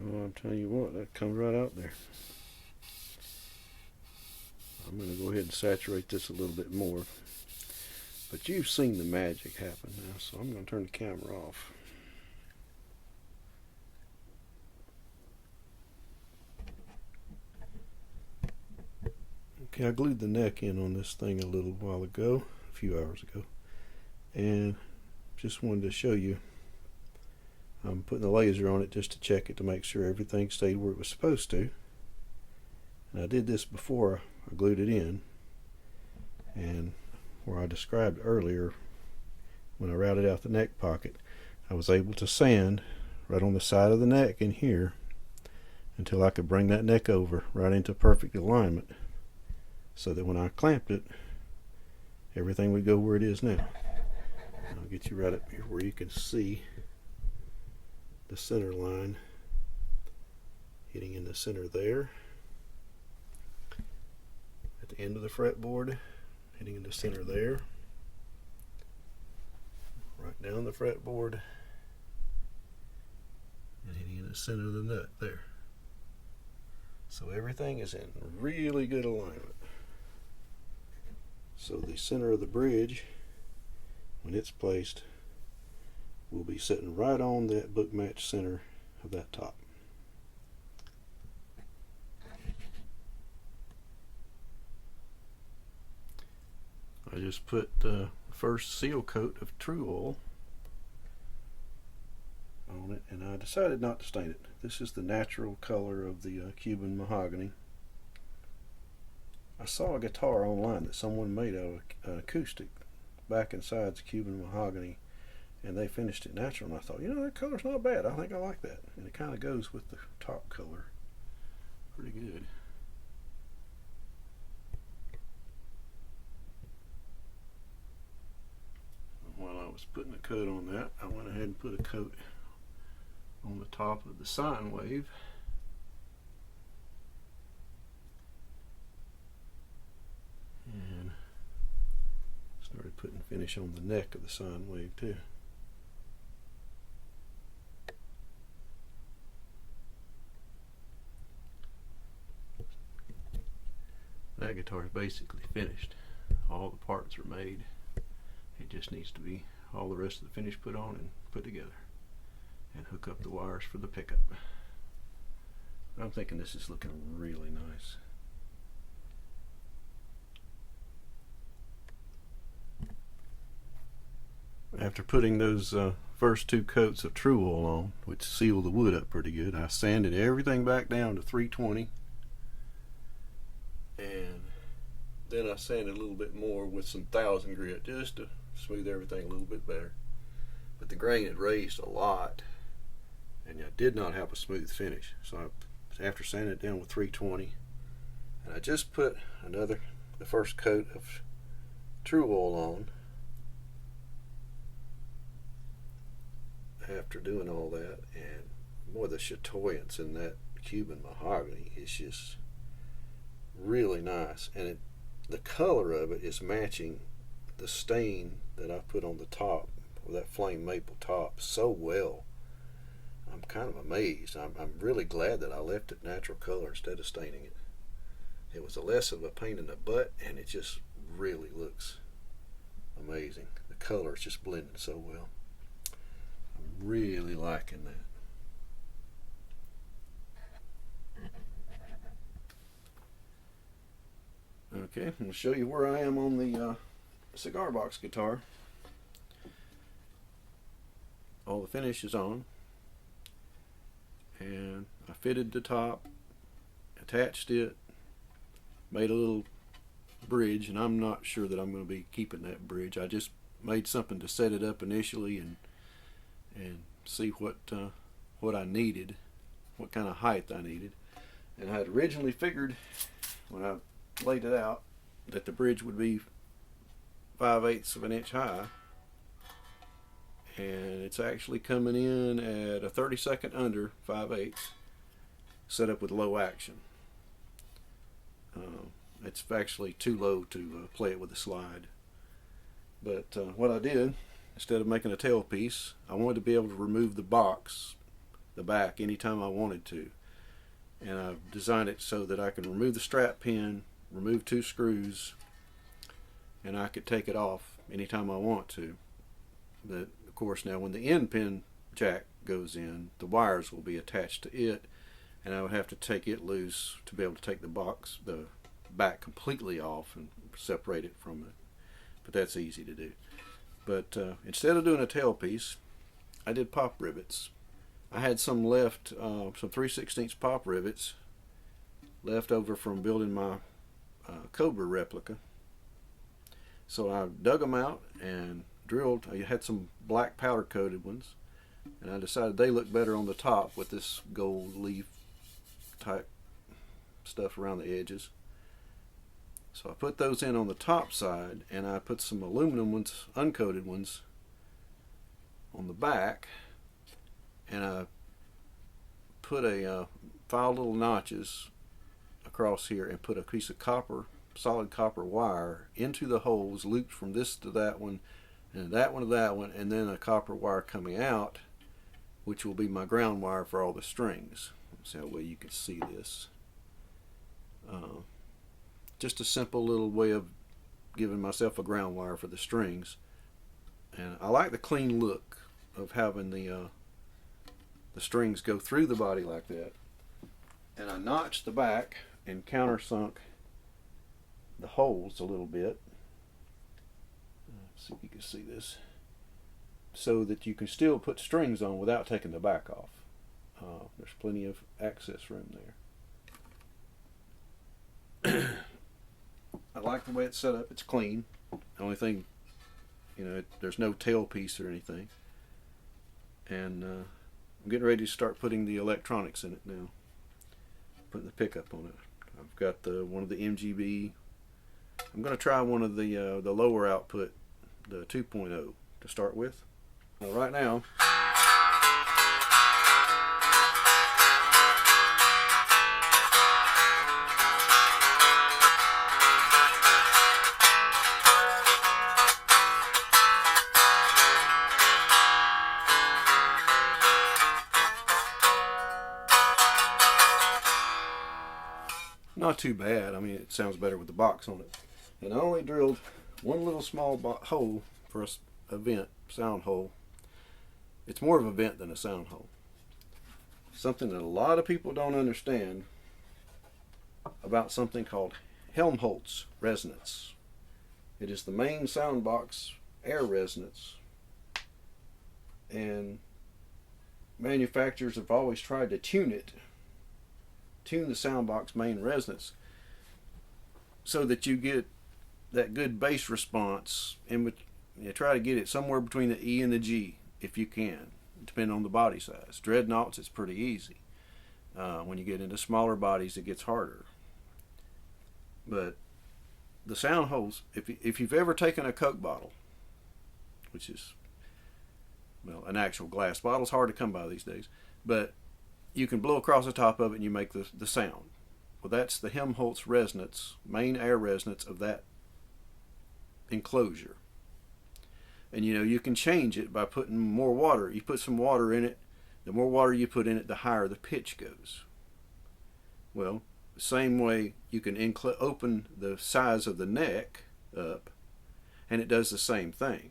Oh, I'll tell you what, that comes right out there. I'm going to go ahead and saturate this a little bit more. But you've seen the magic happen now, so I'm going to turn the camera off. Okay, I glued the neck in on this thing a little while ago, a few hours ago. And just wanted to show you. I'm putting the laser on it just to check it to make sure everything stayed where it was supposed to. And I did this before I glued it in, and where I described earlier, when I routed out the neck pocket, I was able to sand right on the side of the neck in here until I could bring that neck over right into perfect alignment, so that when I clamped it, everything would go where it is now. And I'll get you right up here where you can see the center line hitting in the center there. At the end of the fretboard, hitting in the center there. Right down the fretboard and hitting in the center of the nut there. So everything is in really good alignment. So the center of the bridge, when it's placed, will be sitting right on that book match center of that top. I just put the first seal coat of True Oil on it, and I decided not to stain it. This is the natural color of the Cuban mahogany. I saw a guitar online that someone made out of an acoustic back inside Cuban mahogany, and they finished it natural, and I thought, that color's not bad. I think I like that, and it kind of goes with the top color pretty good. While I was putting a coat on that, I went ahead and put a coat on the top of the sine wave. And started putting finish on the neck of the sine wave too. That guitar is basically finished. All the parts are made. It just needs to be all the rest of the finish put on and put together, and hook up the wires for the pickup. I'm thinking this is looking really nice. After putting those first two coats of True Oil on, which seal the wood up pretty good, I sanded everything back down to 320, and then I sanded a little bit more with some 1000 grit just to smooth everything a little bit better. But the grain had raised a lot, and I did not have a smooth finish. So after sanding it down with 320, and I just put the first coat of True Oil on. After doing all that, and boy, the chatoyance in that Cuban mahogany is just really nice, and the color of it is matching the stain that I put on the top with that flame maple top so well. I'm kind of amazed. I'm really glad that I left it natural color instead of staining it. It was less of a pain in the butt, and it just really looks amazing. The color is just blending so well. I'm really liking that. Okay, I'm going to show you where I am on the cigar box guitar. All the finish is on, and I fitted the top, attached it, made a little bridge, and I'm not sure that I'm going to be keeping that bridge. I just made something to set it up initially and see what I needed, what kind of height I needed. And I had originally figured when I laid it out that the bridge would be 5/8 of an inch high, and it's actually coming in at a 32nd under 5/8, set up with low action. It's actually too low to play it with a slide, but what I did, instead of making a tailpiece, I wanted to be able to remove the box, the back, anytime I wanted to, and I've designed it so that I can remove the strap pin, remove 2 screws, and I could take it off anytime I want to. But of course, now when the end pin jack goes in, the wires will be attached to it, and I would have to take it loose to be able to take the back completely off and separate it from it. But that's easy to do. But instead of doing a tailpiece, I did pop rivets. I had some left, some 3/16 pop rivets left over from building my Cobra replica. So I dug them out and drilled. I had some black powder coated ones, and I decided they looked better on the top with this gold leaf type stuff around the edges. So I put those in on the top side, and I put some aluminum ones, uncoated ones, on the back, and I put a filed little notches across here and put a piece of copper, solid copper wire into the holes, looped from this to that one, and that one to that one, and then a copper wire coming out, which will be my ground wire for all the strings. Let's see how well you can see this. Just a simple little way of giving myself a ground wire for the strings. And I like the clean look of having the strings go through the body like that. And I notched the back and countersunk the holes a little bit. Let's see if you can see this. So that you can still put strings on without taking the back off. There's plenty of access room there. I like the way it's set up. It's clean. The only thing, there's no tailpiece or anything. And I'm getting ready to start putting the electronics in it now. Putting the pickup on it. I've got one of the MGB. I'm going to try one of the lower output, the 2.0 to start with. Right now, not too bad. I mean, it sounds better with the box on it. And I only drilled one little small hole for a vent, sound hole. It's more of a vent than a sound hole. Something that a lot of people don't understand about something called Helmholtz resonance. It is the main sound box air resonance, and manufacturers have always tried to tune the sound box main resonance so that you get that good bass response, and you try to get it somewhere between the E and the G if you can, depending on the body size. Dreadnoughts, it's pretty easy. When you get into smaller bodies, it gets harder. But the sound holes, if you've ever taken a Coke bottle, which is, an actual glass bottle, is hard to come by these days, but you can blow across the top of it and you make the sound. Well, that's the Helmholtz resonance, main air resonance of that enclosure. And you can change it by putting more water. You put some water in it, the more water you put in it, the higher the pitch goes. Well, the same way you can open the size of the neck up, and it does the same thing.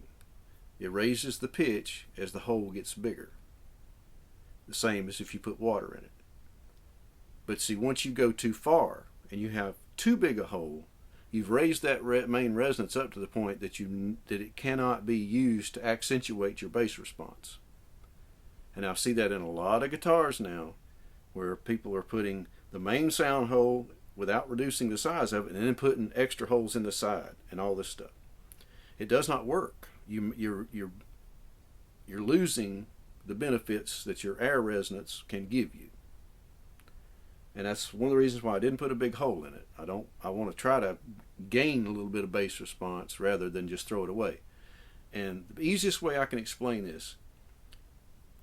It raises the pitch as the hole gets bigger. The same as if you put water in it. But see, once you go too far and you have too big a hole, you've raised that main resonance up to the point that it cannot be used to accentuate your bass response. And I see that in a lot of guitars now, where people are putting the main sound hole without reducing the size of it, and then putting extra holes in the side and all this stuff. It does not work. You're losing the benefits that your air resonance can give you. And that's one of the reasons why I didn't put a big hole in it. I want to try to gain a little bit of bass response rather than just throw it away. And the easiest way I can explain this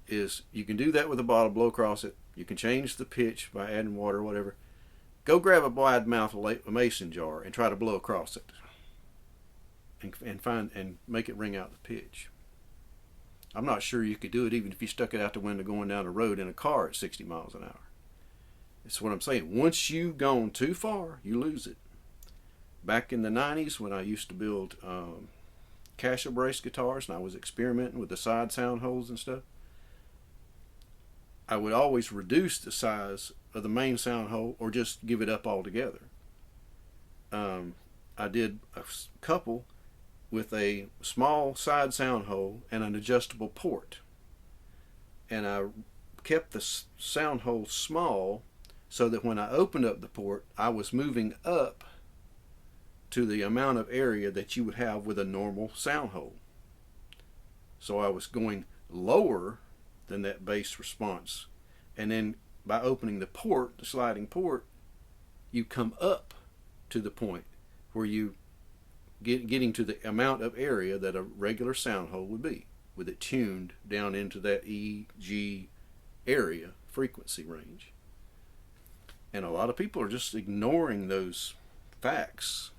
is you can do that with a bottle, blow across it. You can change the pitch by adding water or whatever. Go grab a wide mouth mason jar and try to blow across it. And make it ring out the pitch. I'm not sure you could do it even if you stuck it out the window going down the road in a car at 60 miles an hour. That's what I'm saying. Once you've gone too far, you lose it. Back in the 90s, when I used to build castle brace guitars and I was experimenting with the side sound holes and stuff, I would always reduce the size of the main sound hole or just give it up altogether. I did a couple with a small side sound hole and an adjustable port. And I kept the sound hole small so that when I opened up the port, I was moving up to the amount of area that you would have with a normal sound hole. So I was going lower than that bass response. And then by opening the port, the sliding port, you come up to the point where you getting to the amount of area that a regular sound hole would be, with it tuned down into that E, G area frequency range. And a lot of people are just ignoring those facts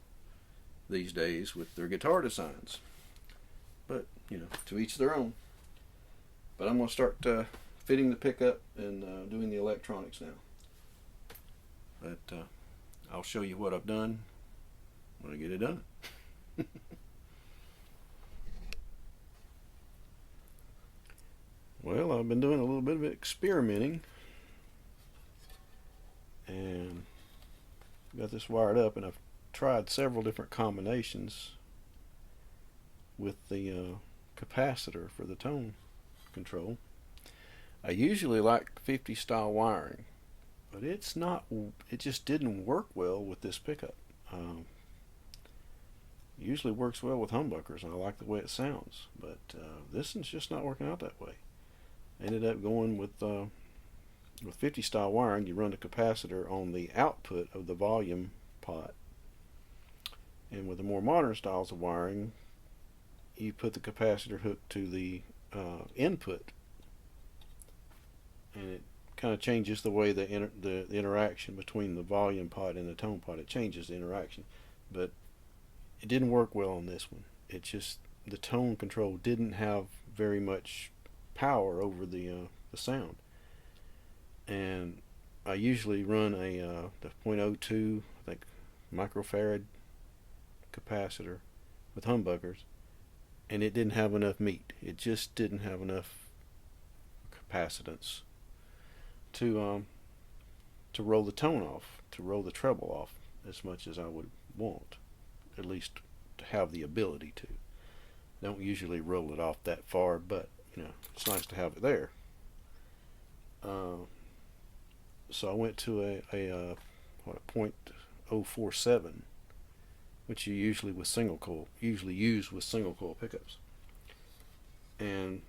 these days with their guitar designs. But, to each their own. But I'm going to start fitting the pickup and doing the electronics now. But I'll show you what I've done when I get it done. Well, I've been doing a little bit of experimenting and got this wired up, and I've tried several different combinations with the capacitor for the tone control. I usually like 50 style wiring, but it just didn't work well with this pickup. Usually works well with humbuckers, and I like the way it sounds, but this one's just not working out that way. I ended up going with 50 style wiring. You run the capacitor on the output of the volume pot, and with the more modern styles of wiring, you put the capacitor hooked to the input, and it kind of changes the way the interaction between the volume pot and the tone pot. It changes the interaction, but it didn't work well on this one. It just, the tone control didn't have very much power over the sound. And I usually run the 0.02, I think, microfarad capacitor with humbuckers, and it didn't have enough meat. It just didn't have enough capacitance to roll the tone off, to roll the treble off as much as I would want, at least to have the ability to. Don't usually roll it off that far, but it's nice to have it there. So I went to a 0.047, which you usually use with single coil pickups. And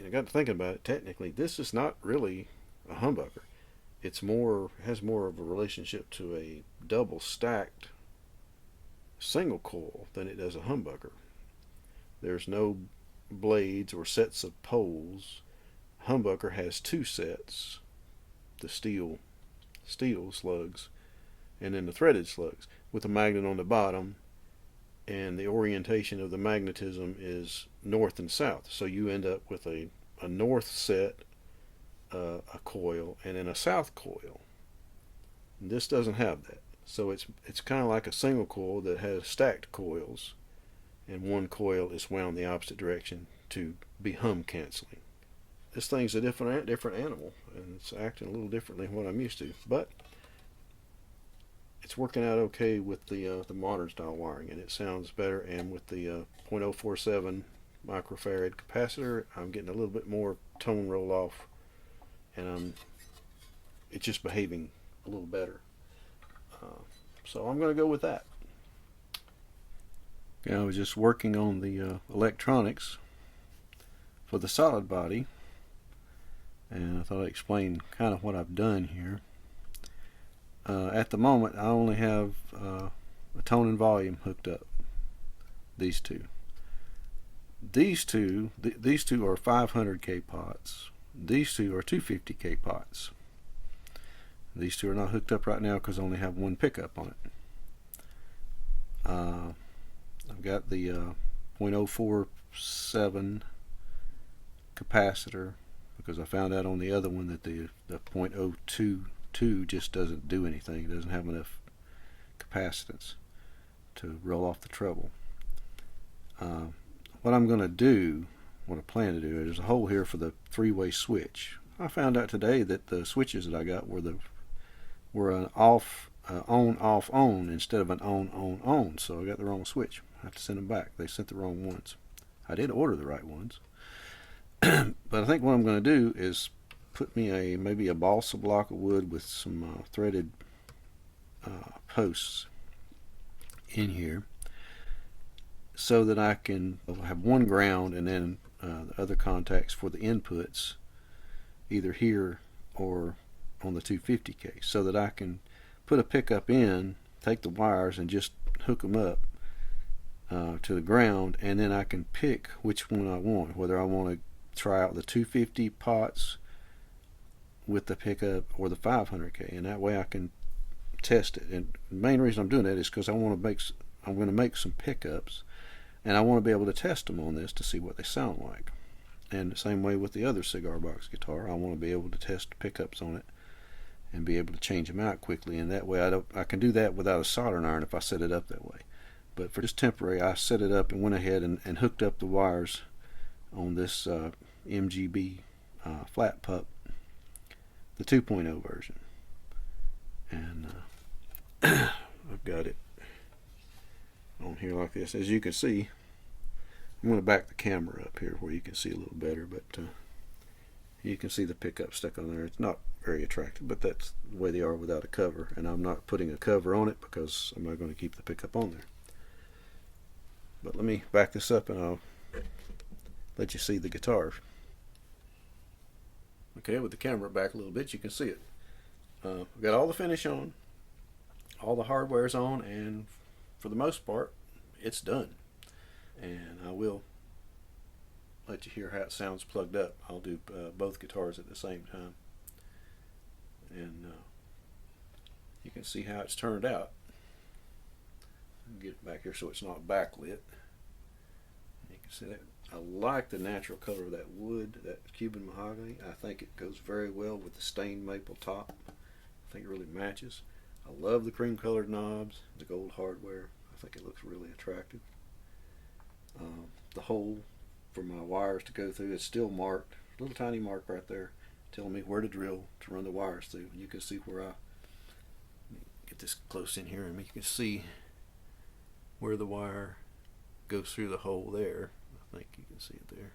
I got to thinking about it. Technically, this is not really a humbucker. It's has more of a relationship to a double stacked single coil than it does a humbucker. There's no blades or sets of poles. Humbucker has two sets, the steel slugs and then the threaded slugs with a magnet on the bottom, and the orientation of the magnetism is north and south, so you end up with a north set, a coil, and then a south coil. And this doesn't have that, so it's kind of like a single coil that has stacked coils, and one coil is wound the opposite direction to be hum canceling. This thing's a different animal, and it's acting a little differently than what I'm used to, but it's working out okay with the modern style wiring, and it sounds better. And with the 0.047 microfarad capacitor, I'm getting a little bit more tone roll off, and it's just behaving a little better. So I'm going to go with that. Okay, I was just working on the electronics for the solid body, and I thought I'd explain kind of what I've done here. At the moment, I only have a tone and volume hooked up. These two are 500K pots. These two are 250K pots. These two are not hooked up right now because I only have one pickup on it. I've got the 0.047 capacitor because I found out on the other one that the 0.022 just doesn't do anything. It doesn't have enough capacitance to roll off the treble. What I'm going to do, what I plan to do, there's a hole here for the three-way switch. I found out today that the switches that I got were an off, on, off, on instead of an on, on, on. So I got the wrong switch. I have to send them back. They sent the wrong ones. I did order the right ones. But I think what I'm going to do is put me maybe a balsa block of wood with some threaded posts in here, so that I can have one ground and then the other contacts for the inputs, either here or on the 250 case, so that I can put a pickup in, take the wires and just hook them up to the ground, and then I can pick which one I want, whether I want to try out the 250 pots with the pickup or the 500K, and that way I can test it. And the main reason I'm doing that is because I'm going to make some pickups, and I want to be able to test them on this to see what they sound like. And the same way with the other cigar box guitar, I want to be able to test pickups on it and be able to change them out quickly, and that way I can do that without a soldering iron if I set it up that way. But for just temporary, I set it up and went ahead and hooked up the wires on this MGB flat pup, the 2.0 version. And I've got it on here like this. As you can see, I'm going to back the camera up here where you can see a little better, but you can see the pickup stuck on there. It's not very attractive, but that's the way they are without a cover, and I'm not putting a cover on it because I'm not going to keep the pickup on there. But let me back this up and I'll let you see the guitar. Okay, with the camera back a little bit, you can see it. I've got all the finish on, all the hardware's on, and for the most part, it's done. And I will let you hear how it sounds plugged up. I'll do both guitars at the same time, and you can see how it's turned out. Get it back here so it's not backlit. You can see that. I like the natural color of that wood, that Cuban mahogany. I think it goes very well with the stained maple top. I think it really matches. I love the cream colored knobs, the gold hardware. I think it looks really attractive. The hole for my wires to go through is still marked, a little tiny mark right there telling me where to drill to run the wires through. You can see where get this close in here, and you can see where the wire goes through the hole there. I think you can see it there.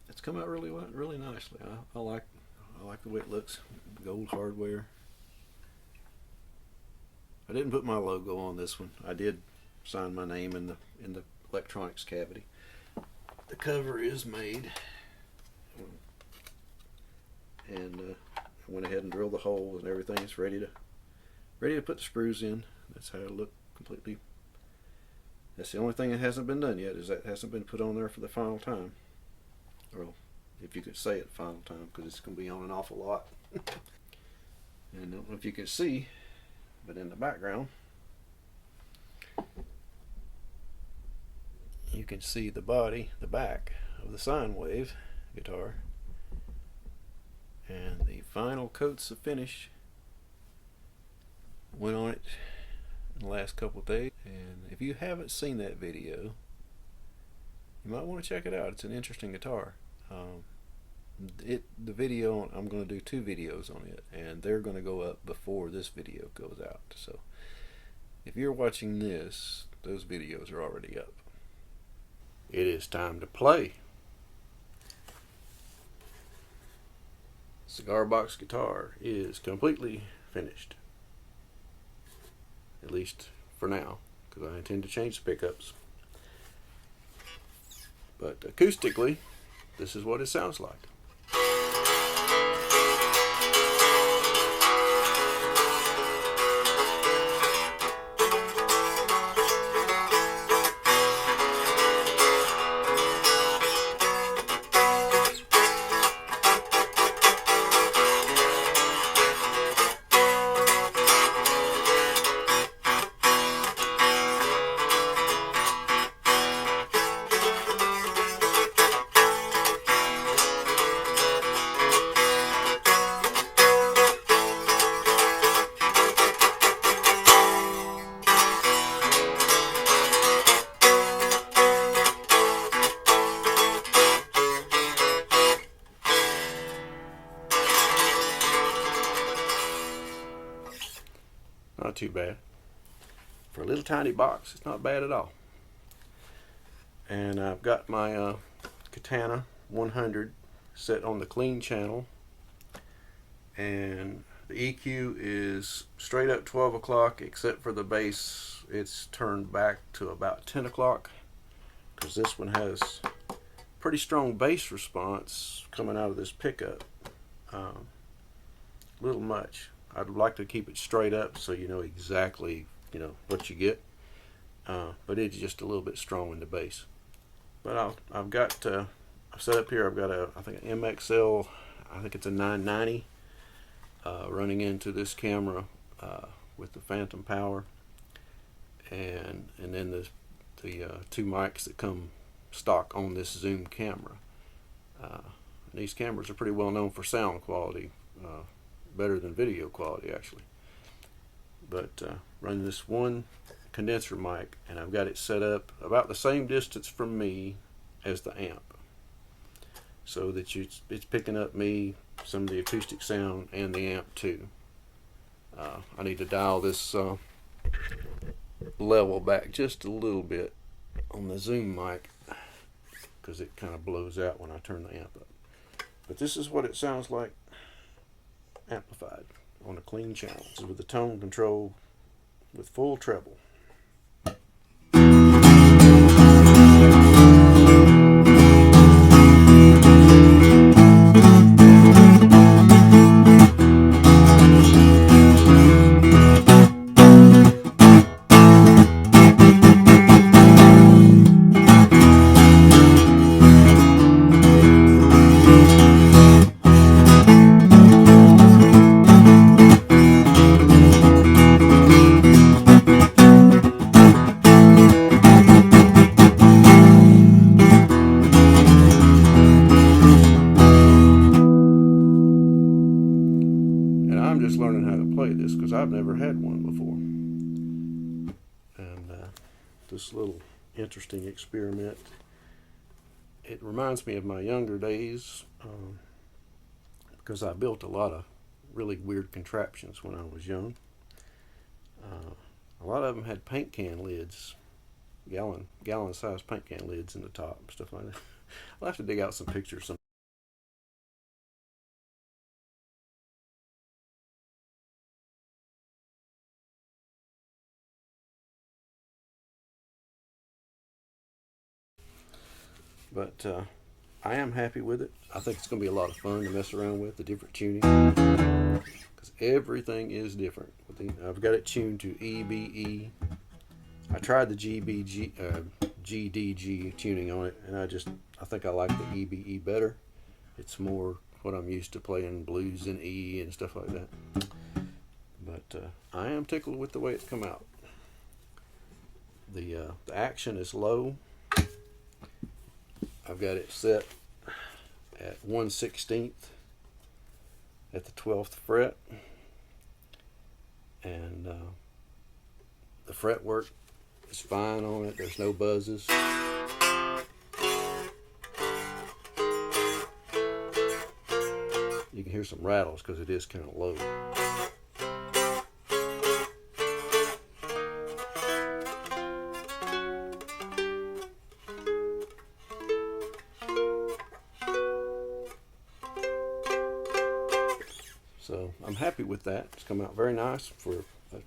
It's come out really nicely. I like the way it looks. Gold hardware. I didn't put my logo on this one. I did sign my name in the electronics cavity. The cover is made, and I went ahead and drilled the holes and everything. It's ready to put the screws in. That's how it looked completely. That's the only thing that hasn't been done yet, is that it hasn't been put on there for the final time. Well, if you could say it final time, because it's going to be on an awful lot. And I don't know if you can see, but in the background you can see the back of the sine wave guitar, and the final coats of finish went on it in the last couple of days. And if you haven't seen that video, you might want to check it out. It's an interesting guitar. The video, I'm going to do 2 videos on it, and they're going to go up before this video goes out. So if you're watching this, those videos are already up. It is time to play. Cigar box guitar is completely finished, at least for now, because I intend to change the pickups. But acoustically, this is what it sounds like. bad. For a little tiny box, it's not bad at all. And I've got my Katana 100 set on the clean channel, and the EQ is straight up 12 o'clock, except for the bass. It's turned back to about 10 o'clock, because this one has pretty strong bass response coming out of this pickup. Little much. I'd like to keep it straight up so you know exactly what you get, but it's just a little bit strong in the bass. But I've got I've set up here. I've got I think an MXL. I think it's a 990 running into this camera with the phantom power, and then the two mics that come stock on this zoom camera. These cameras are pretty well known for sound quality, better than video quality actually. But running this one condenser mic, and I've got it set up about the same distance from me as the amp, so that it's picking up me, some of the acoustic sound, and the amp too. I need to dial this level back just a little bit on the zoom mic, because it kind of blows out when I turn the amp up. But this is what it sounds like amplified on a clean channel. This is with the tone control with full treble. Just learning how to play this because I've never had one before, and this little interesting experiment, it reminds me of my younger days, because I built a lot of really weird contraptions when I was young. A lot of them had paint can lids, gallon sized paint can lids in the top and stuff like that. I'll have to dig out some pictures. But I am happy with it. I think it's going to be a lot of fun to mess around with the different tuning, because everything is different. I've got it tuned to EBE. I tried the GDG tuning on it, and I think I like the EBE better. It's more what I'm used to playing blues in E and stuff like that. But I am tickled with the way it's come out. The action is low. I've got it set at 1/16 at the 12th fret, and the fretwork is fine on it. There's no buzzes. You can hear some rattles because it is kind of low. So I'm happy with that. It's come out very nice for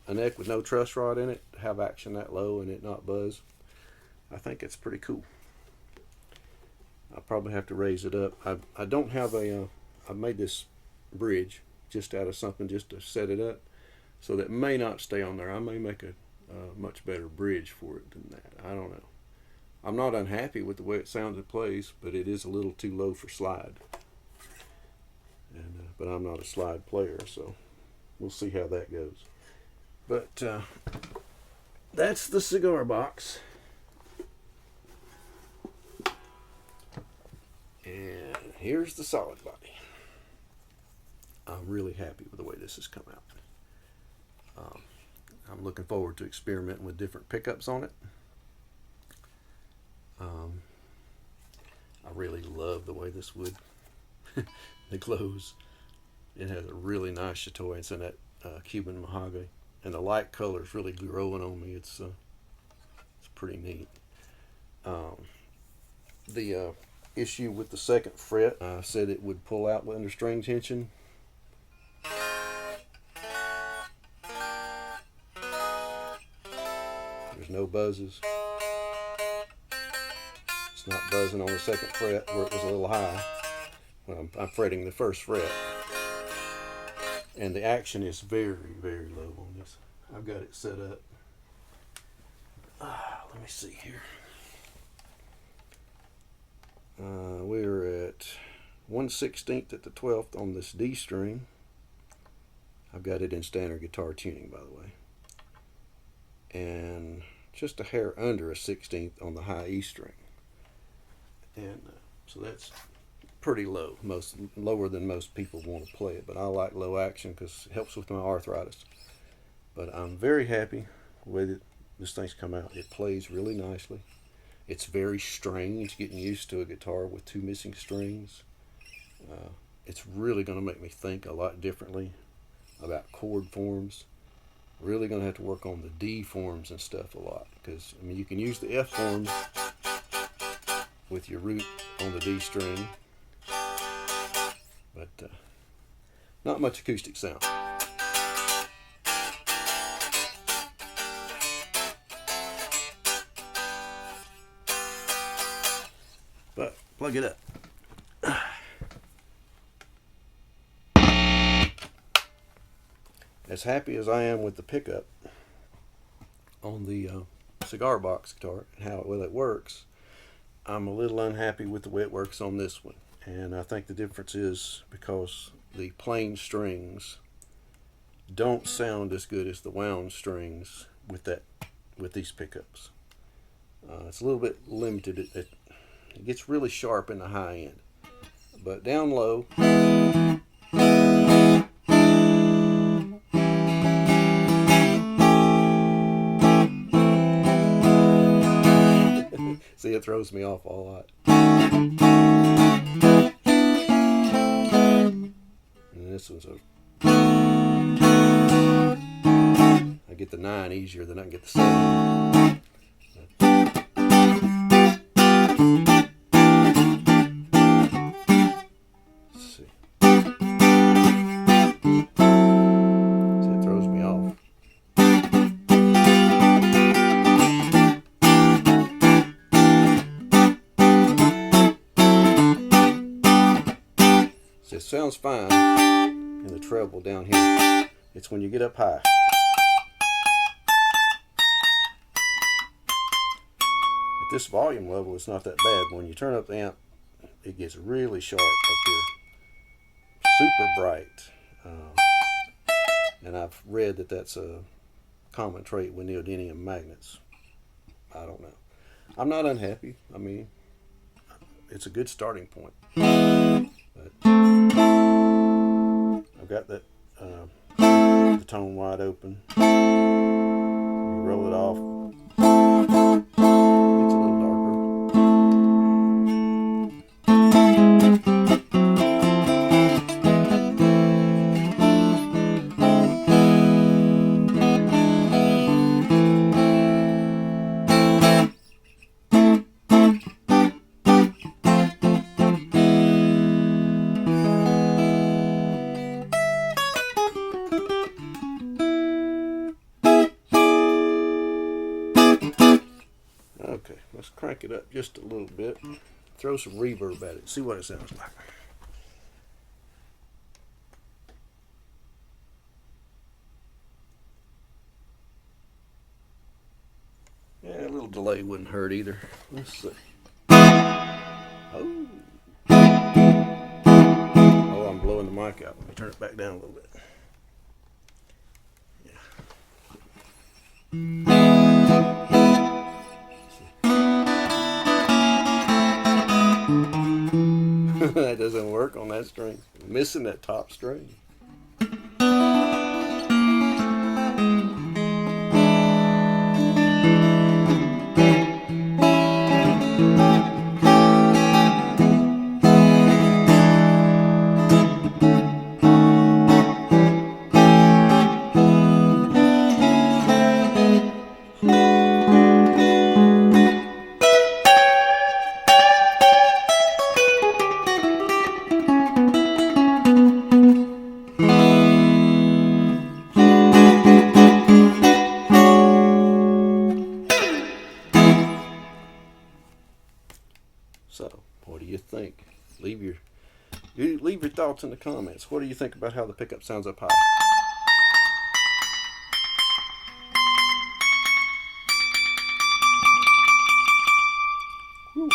a neck with no truss rod in it. To have action that low and it not buzz, I think it's pretty cool. I'll probably have to raise it up. I don't have I made this bridge just out of something just to set it up, so that may not stay on there. I may make a much better bridge for it than that. I don't know. I'm not unhappy with the way it sounds and plays, but it is a little too low for slide. But I'm not a slide player, so we'll see how that goes. But that's the cigar box. And here's the solid body. I'm really happy with the way this has come out. I'm looking forward to experimenting with different pickups on it. I really love the way this wood it glows. It has a really nice chateau. It's in that Cuban mahogany, and the light color is really growing on me. It's pretty neat. The issue with the second fret, I said it would pull out under string tension. There's no buzzes. It's not buzzing on the second fret where it was a little high. Well, I'm fretting the first fret. And the action is very, very low on this. I've got it set up. Let me see here. We're at 1/16 at the 12th on this D string. I've got it in standard guitar tuning, by the way. And just a hair under a 16th on the high E string. And so that's pretty low, lower than most people want to play it, but I like low action because it helps with my arthritis. But I'm very happy with it. This thing's come out. It plays really nicely. It's very strange getting used to a guitar with two missing strings. It's really going to make me think a lot differently about chord forms. Really going to have to work on the D forms and stuff a lot, because I mean, you can use the F forms with your root on the D string, but not much acoustic sound. But plug it up. As happy as I am with the pickup on the Cigar box guitar and how well it works, I'm a little unhappy with the way it works on this one. And I think the difference is because the plain strings don't sound as good as the wound strings with these pickups. It's a little bit limited. It gets really sharp in the high end, but down low, see, it throws me off a lot. And this one's I get the 9 easier than I can get the 7. Let's see. See, it throws me off. See, it sounds fine in the treble down here. It's when you get up high. At this volume level, it's not that bad. When you turn up the amp, it gets really sharp up here. Super bright. And I've read that that's a common trait with neodymium magnets. I don't know. I'm not unhappy. I mean, it's a good starting point. But I've got that the tone wide open. You roll it off. It's a little darker. Okay, let's crank it up just a little bit. Throw some reverb at it. See what it sounds like. Yeah, a little delay wouldn't hurt either. Let's see. Oh, I'm blowing the mic out. Let me turn it back down a little bit. That doesn't work on that string. I'm missing that top string. you think? Leave your thoughts in the comments. What do you think about how the pickup sounds up high? Whew.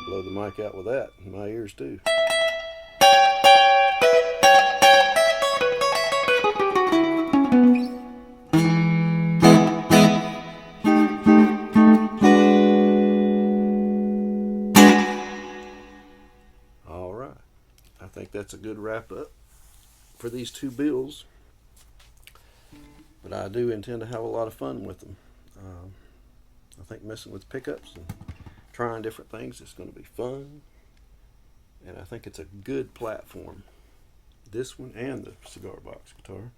Blow the mic out with that in my ears too. All right. I think that's a good wrap up for these two builds. But I do intend to have a lot of fun with them. I think messing with pickups and trying different things is going to be fun. And I think it's a good platform, this one and the cigar box guitar,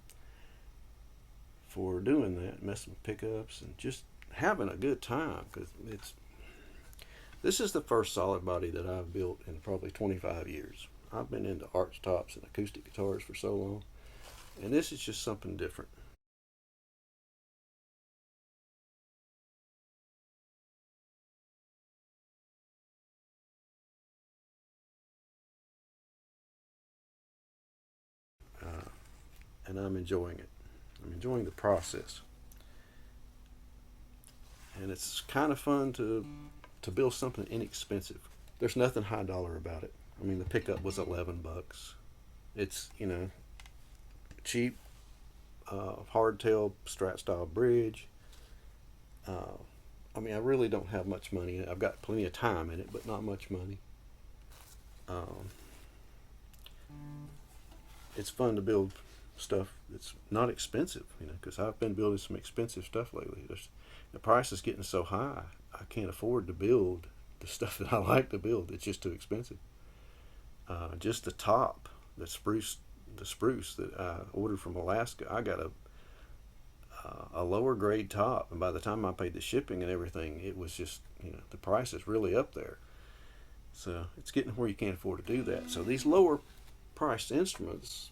for doing that, messing with pickups and just having a good time. Because this is the first solid body that I've built in probably 25 years. I've been into arch tops and acoustic guitars for so long, and this is just something different. And I'm enjoying it. I'm enjoying the process. And it's kind of fun to build something inexpensive. There's nothing high dollar about it. I mean, the pickup was $11. It's, cheap, hardtail Strat style bridge. I mean, I really don't have much money. I've got plenty of time in it, but not much money. It's fun to build stuff that's not expensive, because I've been building some expensive stuff lately. The price is getting so high, I can't afford to build the stuff that I like to build. It's just too expensive. Just the top, the spruce that I ordered from Alaska, I got a lower grade top, and by the time I paid the shipping and everything, it was just, the price is really up there. So it's getting where you can't afford to do that. So these lower priced instruments,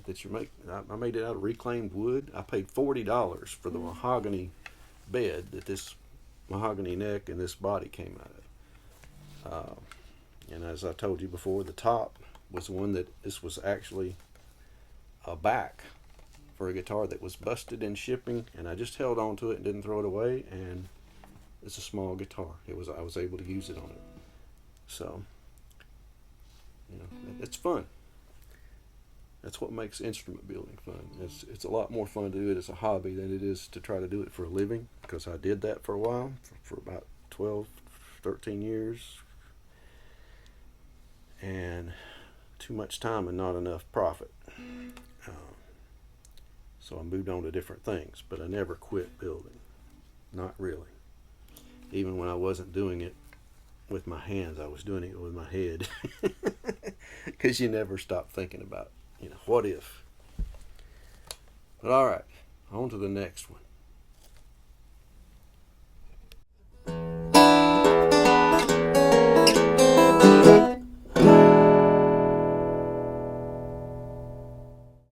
that you make, I made it out of reclaimed wood. I paid $40 for the mahogany bed that this mahogany neck and this body came out of. And as I told you before, the top was one that this was actually a back for a guitar that was busted in shipping, and I just held on to it and didn't throw it away. And it's a small guitar. I was able to use it on it. So, it's fun. That's what makes instrument building fun. It's a lot more fun to do it as a hobby than it is to try to do it for a living, because I did that for a while, for about 12, 13 years. And too much time and not enough profit. So I moved on to different things, but I never quit building. Not really. Even when I wasn't doing it with my hands, I was doing it with my head. Because you never stop thinking about, what if. But all right, on to the next one.